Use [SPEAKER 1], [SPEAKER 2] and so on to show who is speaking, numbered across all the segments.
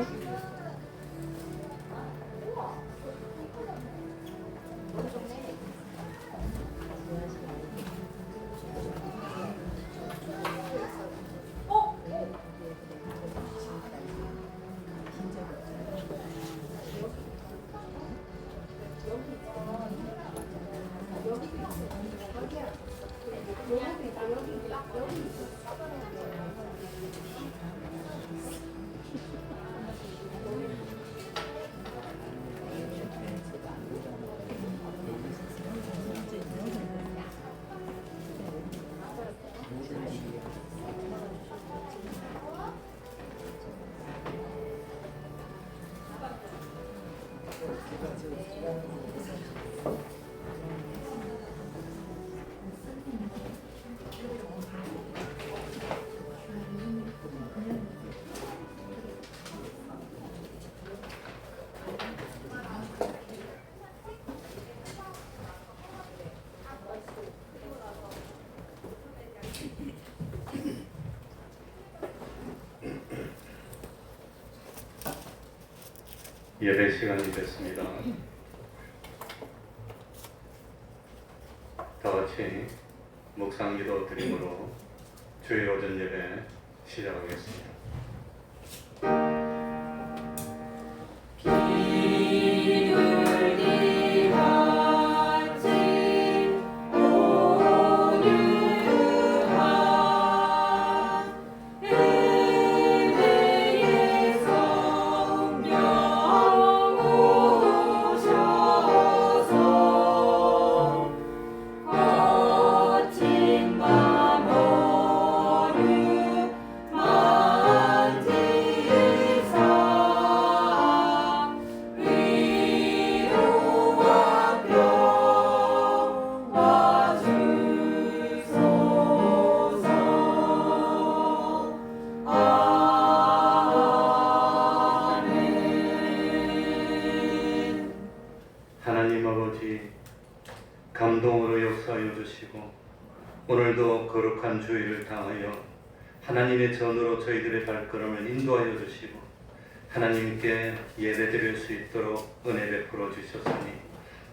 [SPEAKER 1] 있어?
[SPEAKER 2] 예배 시간이 됐습니다. 다 같이 묵상기도 드림으로 주의 오전 예배 시작하겠습니다. 하나님 아버지, 감동으로 역사하여 주시고 오늘도 거룩한 주일을 당하여 하나님의 전으로 저희들의 발걸음을 인도하여 주시고 하나님께 예배드릴 수 있도록 은혜 베풀어 주셨으니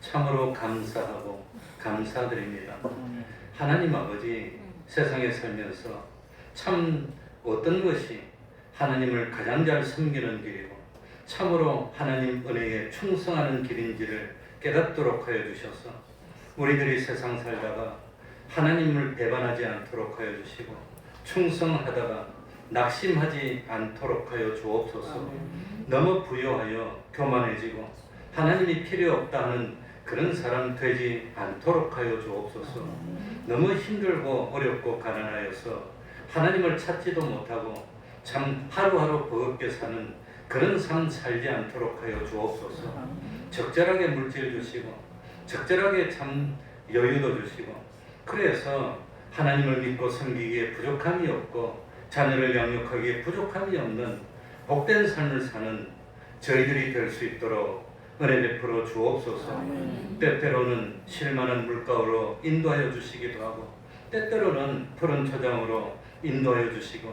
[SPEAKER 2] 참으로 감사하고 감사드립니다. 하나님 아버지, 세상에 살면서 참 어떤 것이 하나님을 가장 잘 섬기는 길이고 참으로 하나님 은혜에 충성하는 길인지를 깨닫도록 하여 주셔서 우리들이 세상 살다가 하나님을 배반하지 않도록 하여 주시고 충성하다가 낙심하지 않도록 하여 주옵소서. 너무 부요하여 교만해지고 하나님이 필요 없다 하는 그런 사람 되지 않도록 하여 주옵소서. 너무 힘들고 어렵고 가난하여서 하나님을 찾지도 못하고 참 하루하루 버겁게 사는 그런 삶 살지 않도록 하여 주옵소서. 적절하게 물질 주시고 적절하게 참 여유도 주시고 그래서 하나님을 믿고 섬기기에 부족함이 없고 자녀를 양육하기에 부족함이 없는 복된 삶을 사는 저희들이 될 수 있도록 은혜 베풀어 주옵소서. 때때로는 실만한 물가로 인도하여 주시기도 하고 때때로는 푸른 초장으로 인도하여 주시고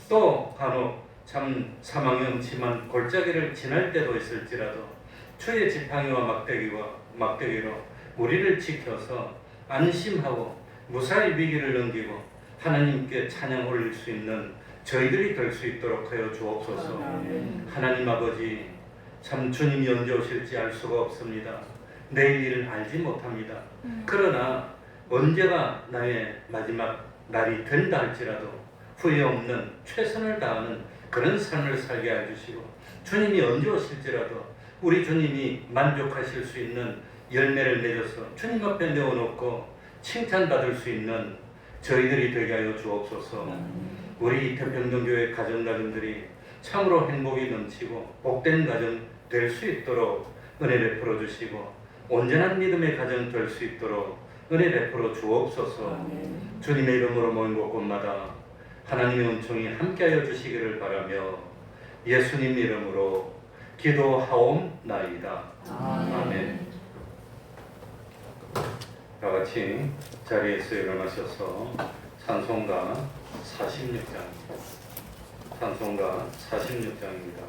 [SPEAKER 2] 또 간혹 참 사망이 엄침한 골짜기를 지날 때도 있을지라도 주의 지팡이와 막대기로 우리를 지켜서 안심하고 무사히 위기를 넘기고 하나님께 찬양 올릴 수 있는 저희들이 될 수 있도록 하여 주옵소서. 하나님 아버지, 참 주님이 언제 오실지 알 수가 없습니다. 내일 일을 알지 못합니다. 그러나 언제가 나의 마지막 날이 된다 할지라도 후회 없는 최선을 다하는 그런 삶을 살게 해주시고 주님이 언제 오실지라도 우리 주님이 만족하실 수 있는 열매를 맺어서 주님 앞에 내어놓고 칭찬받을 수 있는 저희들이 되게 하여 주옵소서. 우리 태평동교회 가정가정들이 참으로 행복이 넘치고 복된 가정 될 수 있도록 은혜 베풀어 주시고 온전한 믿음의 가정 될 수 있도록 은혜 베풀어 주옵소서. 주님의 이름으로 모인 곳곳마다 하나님의 은총이 함께하여 주시기를 바라며 예수님 이름으로 기도하옵나이다. 아멘. 다 같이 자리에서 일어나셔서 찬송가 46장 찬송가 46장입니다.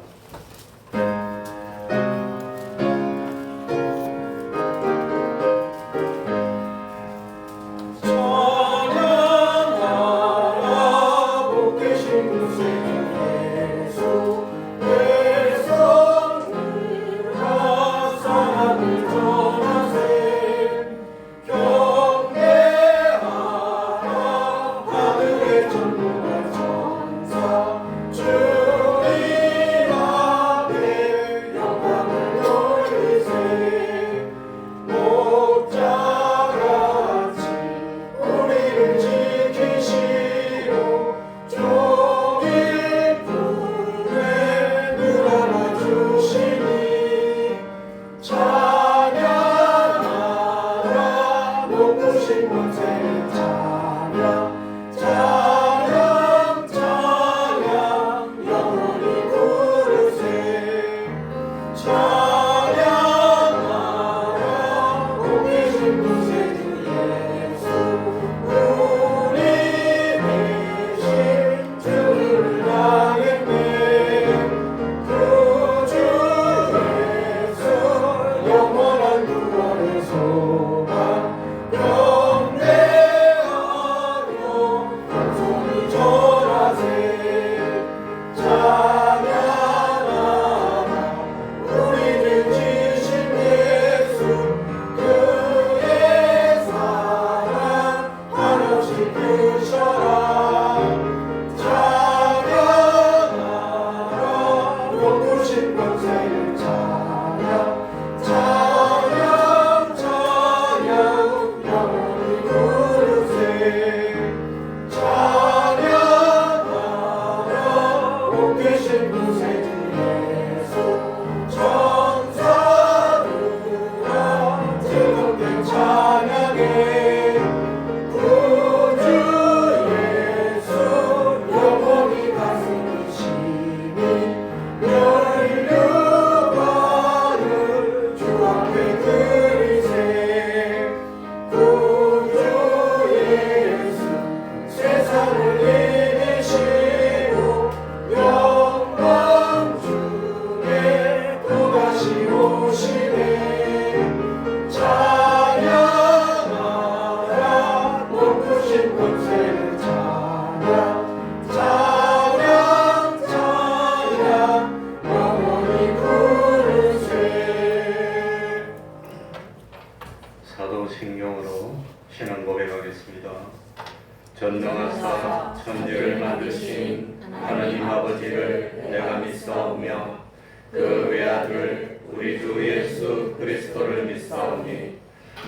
[SPEAKER 2] 사도신경으로 신앙 고백하겠습니다. 전능하사 천지를 만드신 하나님 아버지를 내가 믿사오며 그 외아들 우리 주 예수 그리스도를 믿사오니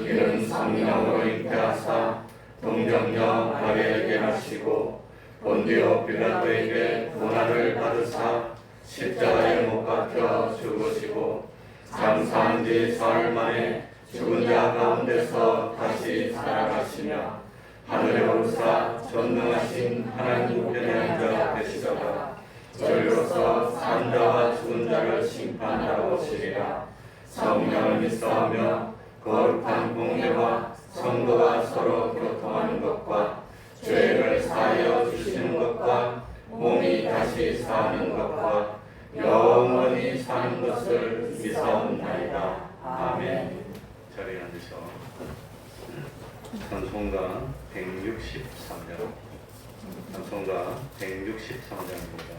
[SPEAKER 2] 이는 성령으로 잉태하사 동정녀 마리아에게 나시고 본디오 빌라도에게 고난을 받으사 십자가에 못 박혀 죽으시고 장사한 지 사흘 만에 죽은 자 가운데서 다시 살아가시며 하늘에 오르사 전능하신 하나님 우편에 앉아 계시다가 저희로서 산 자와 죽은 자를 심판하러 오시리라. 성령을 믿사오며 거룩한 공회와 성도가 서로 교통하는 것과 죄를 사하여 주시는 것과 몸이 다시 사는 것과 영원히 사는 것을 믿사옵나이다. 아멘. 자리에 앉으셔. 찬송가 163장. 찬송가 163장입니다.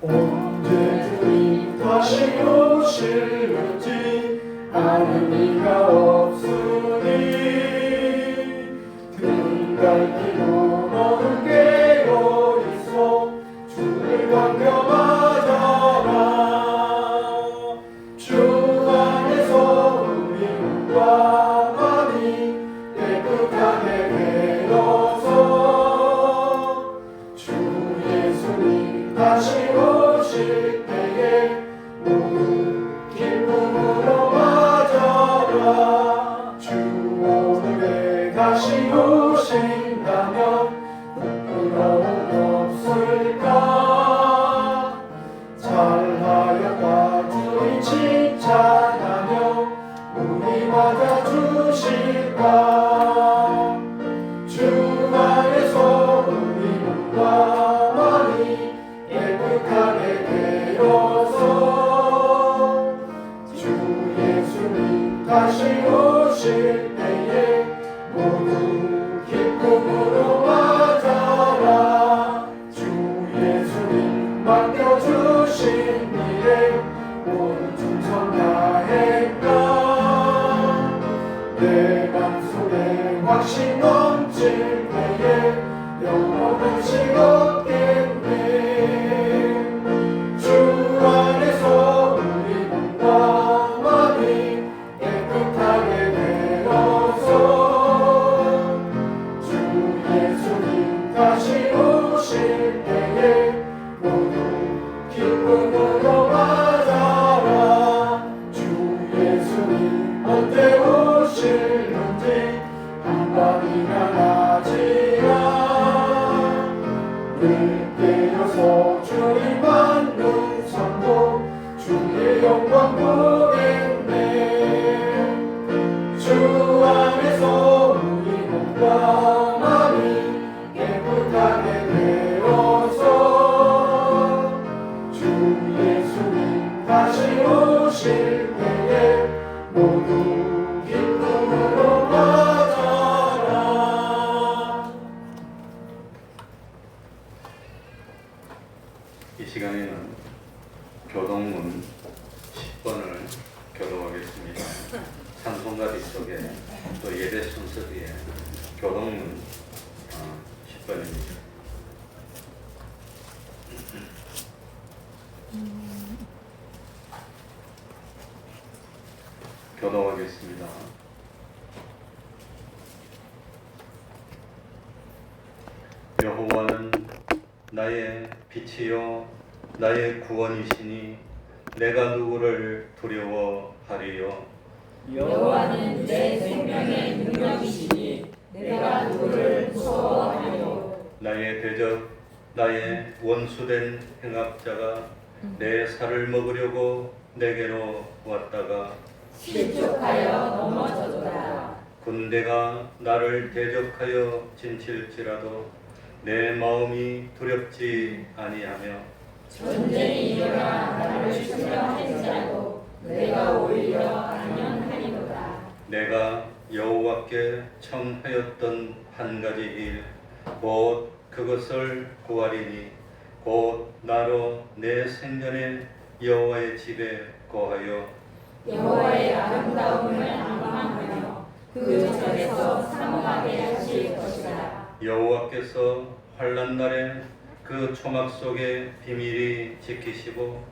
[SPEAKER 1] 언제 주님 다시 오실는지 아는 이가 없으니 등갈기로 너는 깨어있어 주를 광명하여라. 주 안에서 우리 몸과 마음이 깨끗하게 되어서 주 예수님 다시 오실 때에 모두 기쁨으로 맞아라. 주 오늘에 다시 오신다면 부끄러움 없을까. 잘하였다 주님 칭찬하며 무엇일까 주 안에서 우리 몸과 마음이 깨끗하게 되어서 주 예수님 다시 오실 때에 모두 기쁨으로 맞아라 주 예수님 맡겨주신 일에 모두 충성 다했다 내 맘속에 확신 넘칠 때에 영원한 즐겁겠네 주 안에서 우리 몸과 마음이 깨끗하게 되어서 주 예수님 다시 오실 때에 모두 기쁨으로 맞아라 주 예수님 언제 오실는지 한밤이나 낮이나 늘 깨어서 주님 받는 성도 주의 영광 보겠네 주 안에서 우리 몸과 마음이 깨끗하게 되어서 주 예수님 다시 오실 때에 모두 기쁨으로 맞아라
[SPEAKER 2] 이 시간에는 교동문 10번을 교독하겠습니다. 찬송가 뒤쪽에 또 예배 순서 뒤에 교동문 10번입니다. 교독하겠습니다. 여호와는 나의 빛이요 나의 구원이시니 내가 누구를 두려워하리요
[SPEAKER 3] 여호와는 내 생명의 능력이시니 내가 누구를 무서워하리요
[SPEAKER 2] 나의 대적 나의 원수된 행악자가 내 살을 먹으려고 내게로 왔다가
[SPEAKER 3] 실족하여 넘어져도다
[SPEAKER 2] 군대가 나를 대적하여 진칠지라도 내 마음이 두렵지 아니하며
[SPEAKER 3] 전쟁이 일어나 나를 치려할지라도 내가 오히려 안녕하리로다
[SPEAKER 2] 내가 여호와께 청하였던 한 가지 일 곧 그것을 구하리니 곧 나로 내 생전에 여호와의 집에 거하여
[SPEAKER 3] 여호와의 아름다움을 am망하며 그 절에서 사모하게 하실 것이다
[SPEAKER 2] 여호와께서 환난 날에 그 초막 속에 비밀이 지키시고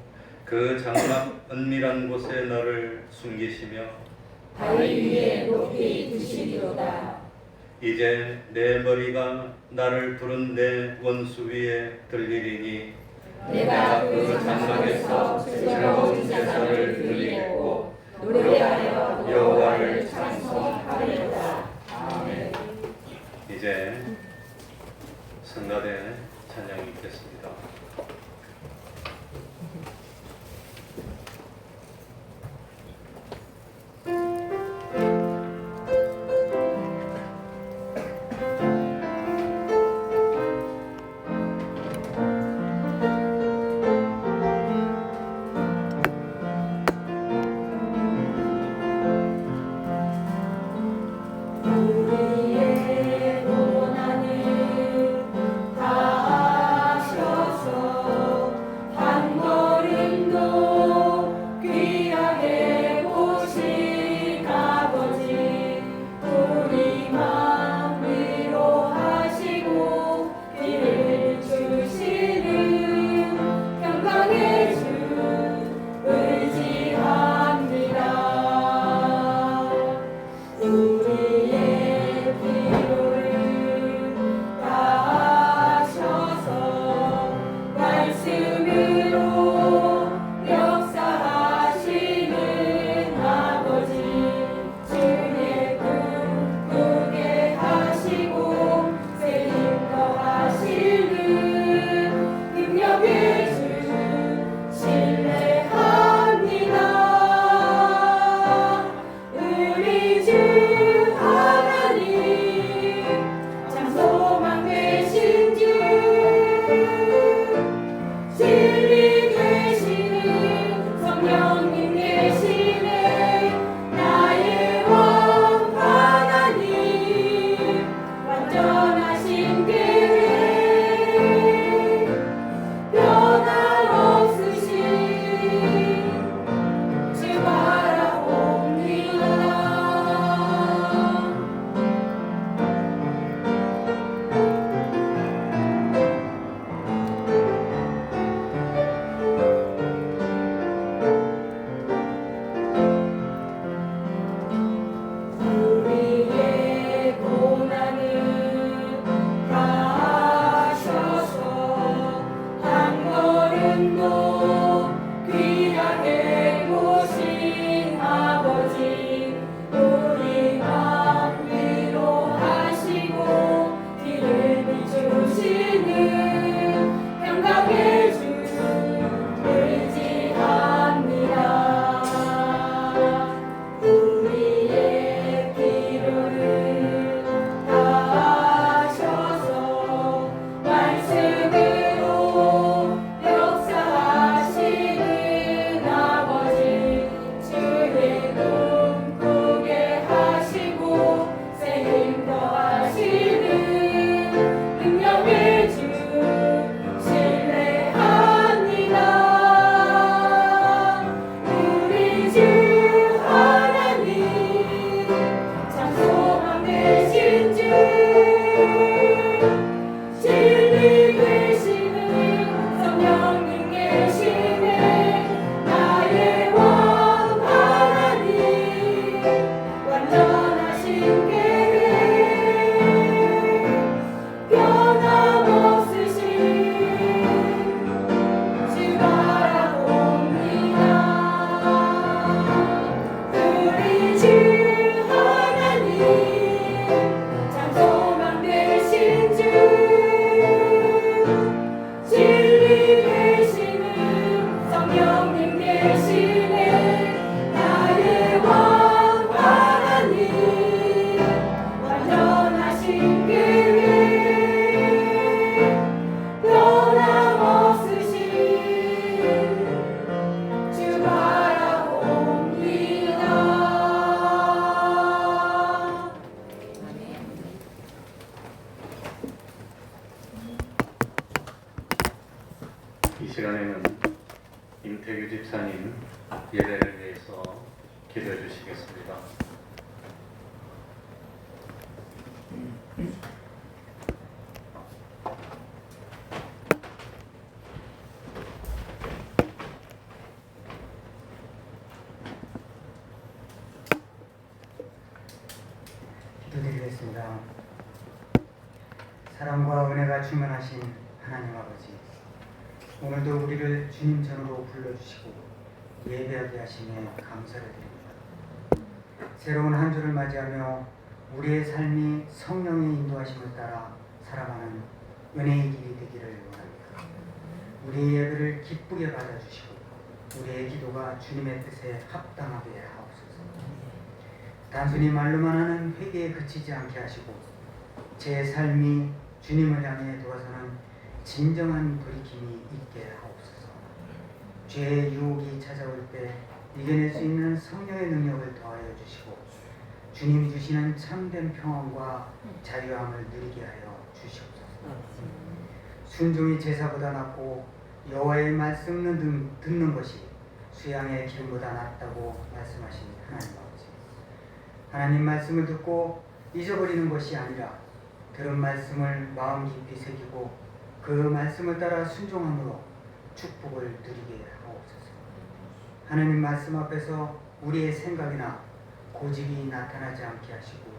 [SPEAKER 2] 그 장막 은밀한 곳에 나를 숨기시며
[SPEAKER 3] 바위 위에 높이 두시리로다
[SPEAKER 2] 이제 내 머리가 나를 부른 내 원수 위에 들리리니
[SPEAKER 3] 내가 그 장막에서 즐거운 제사를 드리겠고 노래하여 여호와를 찬송하리로다 아멘
[SPEAKER 2] 이제 성가대 찬양이 있겠습니다.
[SPEAKER 3] 우리의 고난을 다 하셔서 한 걸음도 귀하게 보신 아버지 우리만 위로하시고 길을 주시는 평강의 주 의지합니다 우리의
[SPEAKER 2] 예배를 위해서 기도해 주시겠습니다.
[SPEAKER 4] 기도드리겠습니다. 사랑과 은혜가 충만하신 하나님 아버지, 오늘도 우리를 주님 전으로 불러주시고 예배하게 하심에 감사를 드립니다. 새로운 한 주를 맞이하며 우리의 삶이 성령의 인도하심을 따라 살아가는 은혜의 길이 되기를 원합니다. 우리의 예배를 기쁘게 받아주시고 우리의 기도가 주님의 뜻에 합당하게 하옵소서. 단순히 말로만 하는 회개에 그치지 않게 하시고 제 삶이 주님을 향해 돌아서는 진정한 돌이킴이 있게 하옵소서. 죄의 유혹이 찾아올 때 이겨낼 수 있는 성령의 능력을 더하여 주시고 주님이 주시는 참된 평안과 자유함을 누리게 하여 주시옵소서. 순종이 제사보다 낫고 여호와의 말씀을 듣는 것이 수양의 기름보다 낫다고 말씀하신 하나님 아버지, 하나님 말씀을 듣고 잊어버리는 것이 아니라 들은 말씀을 마음 깊이 새기고 그 말씀을 따라 순종함으로 축복을 누리게 하옵소서. 하나님 말씀 앞에서 우리의 생각이나 고집이 나타나지 않게 하시고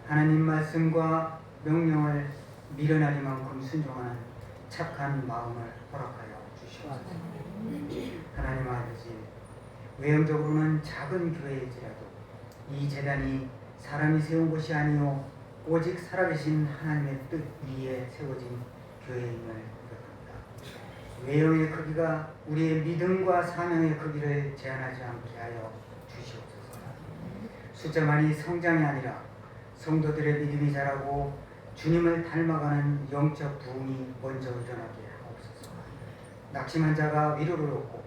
[SPEAKER 4] 하나님 말씀과 명령을 미련하리만큼 순종하는 착한 마음을 허락하여 주시옵소서. 하나님 아버지, 외형적으로는 작은 교회일지라도 이 제단이 사람이 세운 것이 아니요 오직 살아계신 하나님의 뜻 위에 세워진 교회임을 고백합니다. 외형의 크기가 우리의 믿음과 사명의 크기를 제한하지 않게 하여 주시옵소서. 숫자만이 성장이 아니라 성도들의 믿음이 자라고 주님을 닮아가는 영적 부흥이 먼저 일어나게 하옵소서. 낙심한 자가 위로를 얻고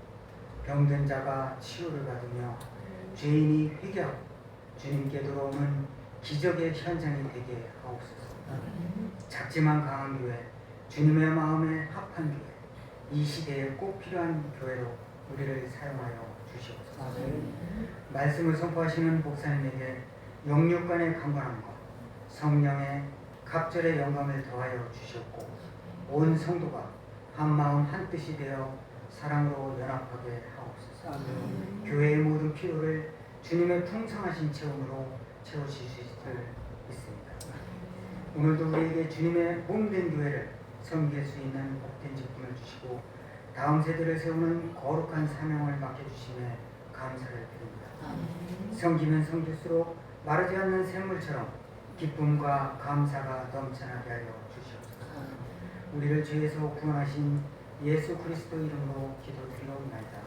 [SPEAKER 4] 병든 자가 치유를 받으며 죄인이 회개하고 주님께 돌아오는 기적의 현장이 되게 하옵소서. 작지만 강한 교회, 주님의 마음에 합한 교회, 이 시대에 꼭 필요한 교회로 우리를 사용하여 주시옵소서. 말씀을 선포하시는 목사님에게 영육간의 강건함과 성령의 갑절의 영감을 더하여 주시옵고 온 성도가 한 마음 한 뜻이 되어 사랑으로 연합하게 하옵소서. 교회의 모든 필요를 주님의 풍성하신 체험으로 채우실 수 있습니다. 오늘도 우리에게 주님의 몸된 교회를 섬길 수 있는 복된 직분을 주시고 다음 세대를 세우는 거룩한 사명을 맡겨주심에 감사를 드립니다. 섬기면 섬길수록 마르지 않는 샘물처럼 기쁨과 감사가 넘쳐나게 하여 주시옵소서. 우리를 죄에서 구원하신 예수 그리스도 이름으로 기도드리옵나이다.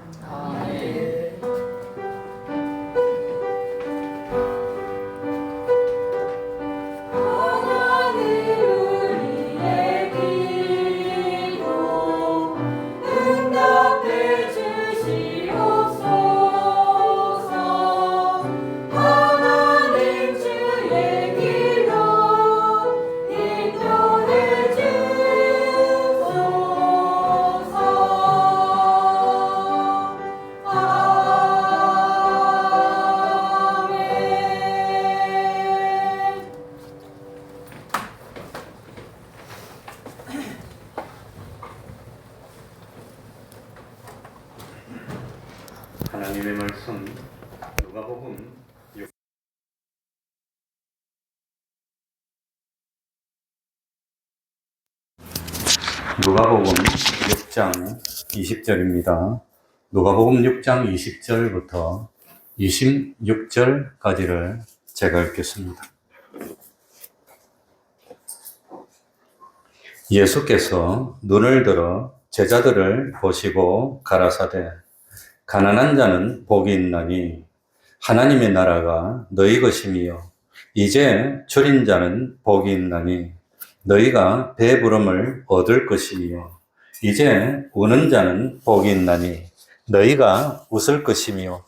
[SPEAKER 2] 하나님의 말씀 누가복음 6장 20절입니다. 누가복음 6장 20절부터 26절까지를 제가 읽겠습니다. 예수께서 눈을 들어 제자들을 보시고 가라사대 가난한 자는 복이 있나니 하나님의 나라가 너희 것이며 이제 줄인 자는 복이 있나니 너희가 배부름을 얻을 것이며 이제 우는 자는 복이 있나니 너희가 웃을 것이며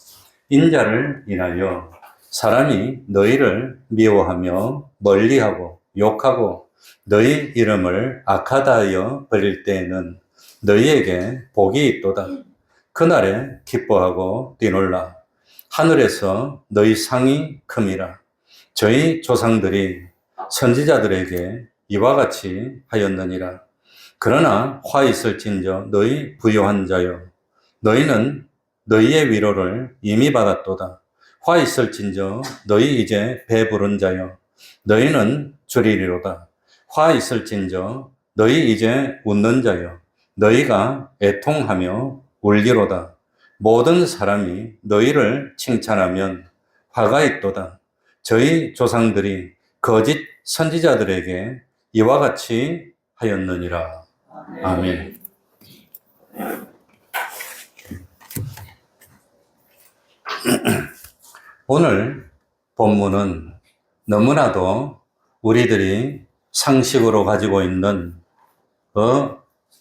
[SPEAKER 2] 인자를 인하여 사람이 너희를 미워하며 멀리하고 욕하고 너희 이름을 악하다 하여 버릴 때에는 너희에게 복이 있도다. 그날에 기뻐하고 뛰놀라. 하늘에서 너희 상이 큼이라. 저희 조상들이 선지자들에게 이와 같이 하였느니라. 그러나 화 있을진저 너희 부요한 자여, 너희는 너희의 위로를 이미 받았도다. 화 있을진저 너희 이제 배부른 자여, 너희는 줄이리로다. 화 있을진저 너희 이제 웃는 자여, 너희가 애통하며 울리로다. 모든 사람이 너희를 칭찬하면 화가 있도다. 저희 조상들이 거짓 선지자들에게 이와 같이 하였느니라. 아멘. 오늘 본문은 너무나도 우리들이 상식으로 가지고 있는 그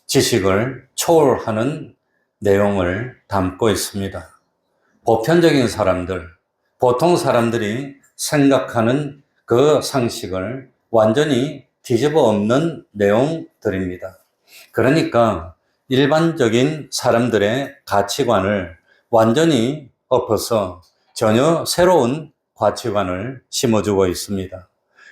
[SPEAKER 2] 지식을 초월하는 내용을 담고 있습니다. 보편적인 사람들, 보통 사람들이 생각하는 그 상식을 완전히 뒤집어 엎는 내용들입니다. 그러니까 일반적인 사람들의 가치관을 완전히 엎어서 전혀 새로운 가치관을 심어주고 있습니다.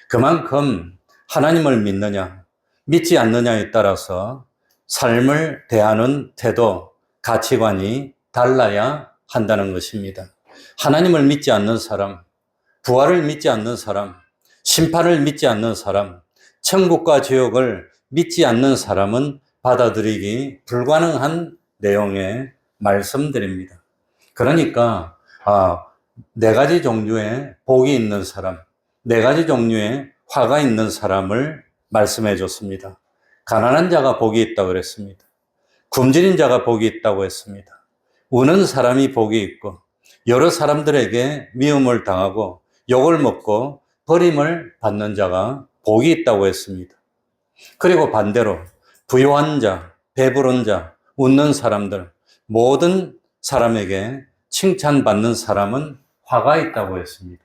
[SPEAKER 2] 그만큼 하나님을 믿느냐, 믿지 않느냐에 따라서 삶을 대하는 태도, 가치관이 달라야 한다는 것입니다. 하나님을 믿지 않는 사람, 부활을 믿지 않는 사람, 심판을 믿지 않는 사람, 천국과 지옥을 믿지 않는 사람은 받아들이기 불가능한 내용의 말씀드립니다. 그러니까 네 가지 종류의 복이 있는 사람, 네 가지 종류의 화가 있는 사람을 말씀해 줬습니다. 가난한 자가 복이 있다고 그랬습니다. 굶주린 자가 복이 있다고 했습니다. 우는 사람이 복이 있고 여러 사람들에게 미움을 당하고 욕을 먹고 버림을 받는 자가 복이 있다고 했습니다. 그리고 반대로 부요한 자, 배부른 자, 웃는 사람들, 모든 사람에게 칭찬받는 사람은 화가 있다고 했습니다.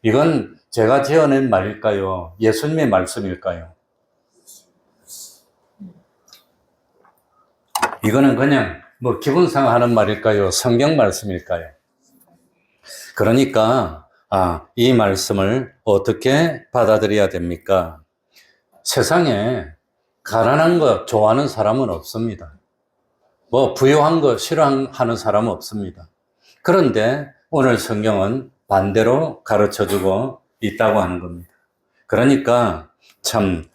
[SPEAKER 2] 이건 제가 지어낸 말일까요? 예수님의 말씀일까요? 이거는 그냥 기분상 하는 말일까요? 성경 말씀일까요? 그러니까 이 말씀을 어떻게 받아들여야 됩니까? 세상에 가난한 거 좋아하는 사람은 없습니다. 부요한 거 싫어하는 사람은 없습니다. 그런데 오늘 성경은 반대로 가르쳐주고 있다고 하는 겁니다. 그러니까 참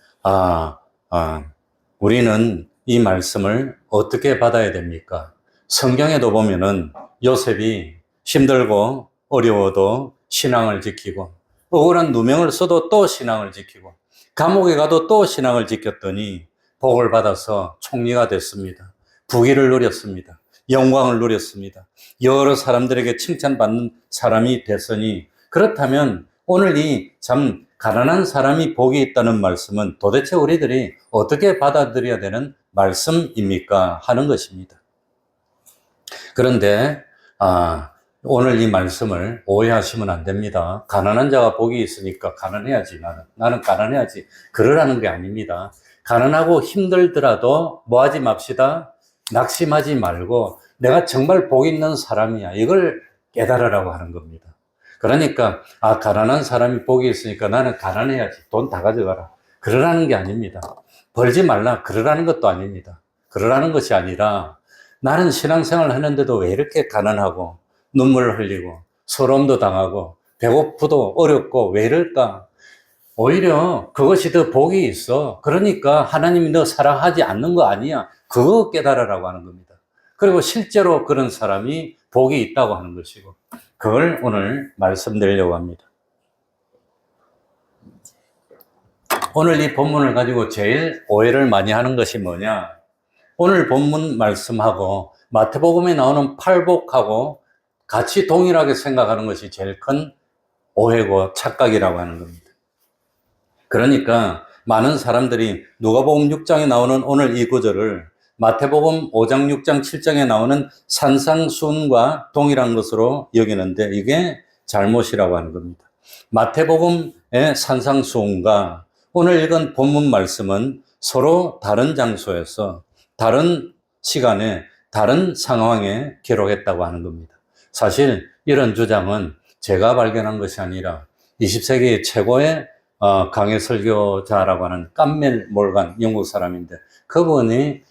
[SPEAKER 2] 우리는 이 말씀을 어떻게 받아야 됩니까? 성경에도 보면은 요셉이 힘들고 어려워도 신앙을 지키고 억울한 누명을 써도 또 신앙을 지키고 감옥에 가도 또 신앙을 지켰더니 복을 받아서 총리가 됐습니다. 부귀를 누렸습니다. 영광을 누렸습니다. 여러 사람들에게 칭찬받는 사람이 됐으니 그렇다면 오늘 이 참 가난한 사람이 복이 있다는 말씀은 도대체 우리들이 어떻게 받아들여야 되는 말씀입니까? 하는 것입니다. 그런데 오늘 이 말씀을 오해하시면 안 됩니다. 가난한 자가 복이 있으니까 가난해야지 나는 가난해야지 그러라는 게 아닙니다. 가난하고 힘들더라도 뭐하지 맙시다. 낙심하지 말고 내가 정말 복 있는 사람이야. 이걸 깨달으라고 하는 겁니다. 그러니까 가난한 사람이 복이 있으니까 나는 가난해야지. 돈 다 가져가라. 그러라는 게 아닙니다. 벌지 말라. 그러라는 것도 아닙니다. 그러라는 것이 아니라 나는 신앙생활 하는데도 왜 이렇게 가난하고 눈물을 흘리고 서러움도 당하고 배고프도 어렵고 왜 이럴까? 오히려 그것이 더 복이 있어. 그러니까 하나님이 너 사랑하지 않는 거 아니야. 그거 깨달으라고 하는 겁니다. 그리고 실제로 그런 사람이 복이 있다고 하는 것이고 그걸 오늘 말씀드리려고 합니다. 오늘 이 본문을 가지고 제일 오해를 많이 하는 것이 뭐냐? 오늘 본문 말씀하고 마태복음에 나오는 팔복하고 같이 동일하게 생각하는 것이 제일 큰 오해고 착각이라고 하는 겁니다. 그러니까 많은 사람들이 누가복음 6장에 나오는 오늘 이 구절을 마태복음 5장, 6장, 7장에 나오는 산상수훈과 동일한 것으로 여기는데 이게 잘못이라고 하는 겁니다. 마태복음의 산상수훈과 오늘 읽은 본문 말씀은 서로 다른 장소에서 다른 시간에 다른 상황에 기록했다고 하는 겁니다. 사실 이런 주장은 제가 발견한 것이 아니라 20세기 최고의 강해 설교자라고 하는 깜멜 몰간 영국 사람인데 그분이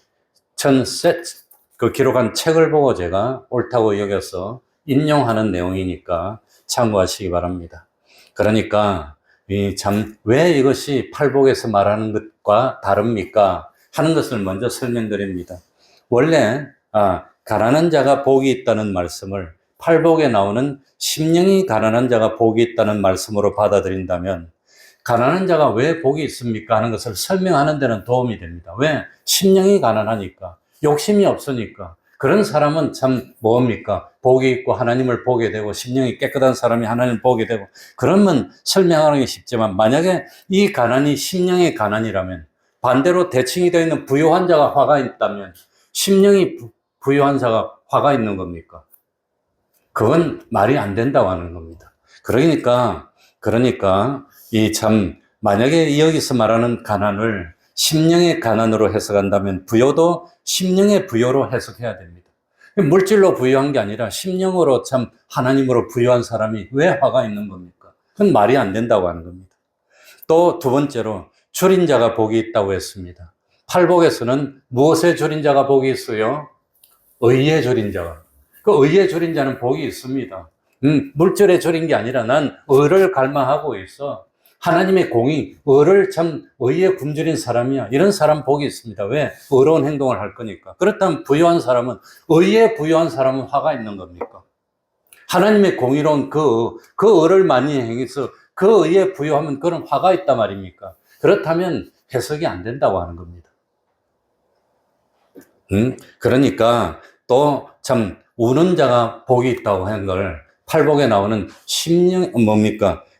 [SPEAKER 2] 기록한 책을 보고 제가 옳다고 여겨서 인용하는 내용이니까 참고하시기 바랍니다. 그러니까 왜 이것이 팔복에서 말하는 것과 다릅니까? 하는 것을 먼저 설명드립니다. 원래 가난한 자가 복이 있다는 말씀을 팔복에 나오는 심령이 가난한 자가 복이 있다는 말씀으로 받아들인다면 가난한 자가 왜 복이 있습니까? 하는 것을 설명하는 데는 도움이 됩니다. 왜? 심령이 가난하니까, 욕심이 없으니까. 그런 사람은 참 뭡니까? 복이 있고 하나님을 보게 되고 심령이 깨끗한 사람이 하나님을 보게 되고 그러면 설명하는 게 쉽지만 만약에 이 가난이 심령의 가난이라면 반대로 대칭이 되어 있는 부유한 자가 화가 있다면 심령이 부유한 자가 화가 있는 겁니까? 그건 말이 안 된다고 하는 겁니다. 그러니까 만약에 여기서 말하는 가난을 심령의 가난으로 해석한다면 부요도 심령의 부요로 해석해야 됩니다. 물질로 부유한 게 아니라 심령으로 참 하나님으로 부유한 사람이 왜 화가 있는 겁니까? 그건 말이 안 된다고 하는 겁니다. 또 두 번째로 줄인 자가 복이 있다고 했습니다. 팔복에서는 무엇에 줄인 자가 복이 있어요? 의에 줄인 자가. 그 의에 줄인 자는 복이 있습니다. 물질에 줄인 게 아니라 난 의를 갈망하고 있어. 하나님의 공의, 의를 참 의에 굶주린 사람이야. 이런 사람 복이 있습니다. 왜? 의로운 행동을 할 거니까. 그렇다면 부유한 사람은, 의에 부유한 사람은 화가 있는 겁니까? 하나님의 공의로운 그 의를 많이 행해서 그 의에 부유하면 그런 화가 있단 말입니까? 그렇다면 해석이 안 된다고 하는 겁니다. 그러니까 또 참 우는 자가 복이 있다고 하는 걸 팔복에 나오는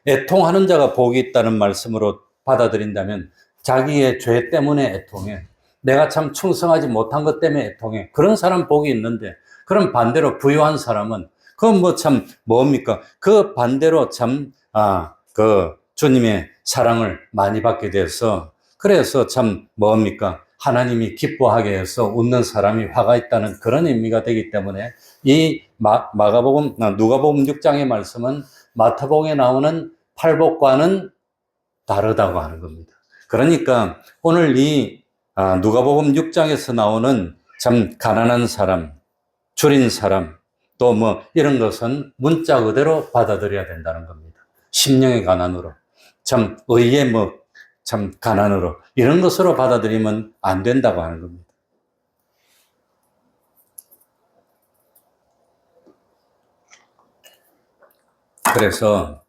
[SPEAKER 2] 애통하는 자가 복이 있다는 말씀으로 받아들인다면 자기의 죄 때문에 애통해. 내가 참 충성하지 못한 것 때문에 애통해. 그런 사람 복이 있는데 그럼 반대로 부유한 사람은 그 반대로 주님의 사랑을 많이 받게 돼서 그래서 하나님이 기뻐하게 해서 웃는 사람이 화가 있다는 그런 의미가 되기 때문에 이 누가복음 6장의 말씀은 마태복음에 나오는 팔복과는 다르다고 하는 겁니다. 그러니까 오늘 이 누가복음 6장에서 나오는 참 가난한 사람, 줄인 사람, 또 이런 것은 문자 그대로 받아들여야 된다는 겁니다. 심령의 가난으로, 의의 가난으로, 이런 것으로 받아들이면 안 된다고 하는 겁니다. 그래서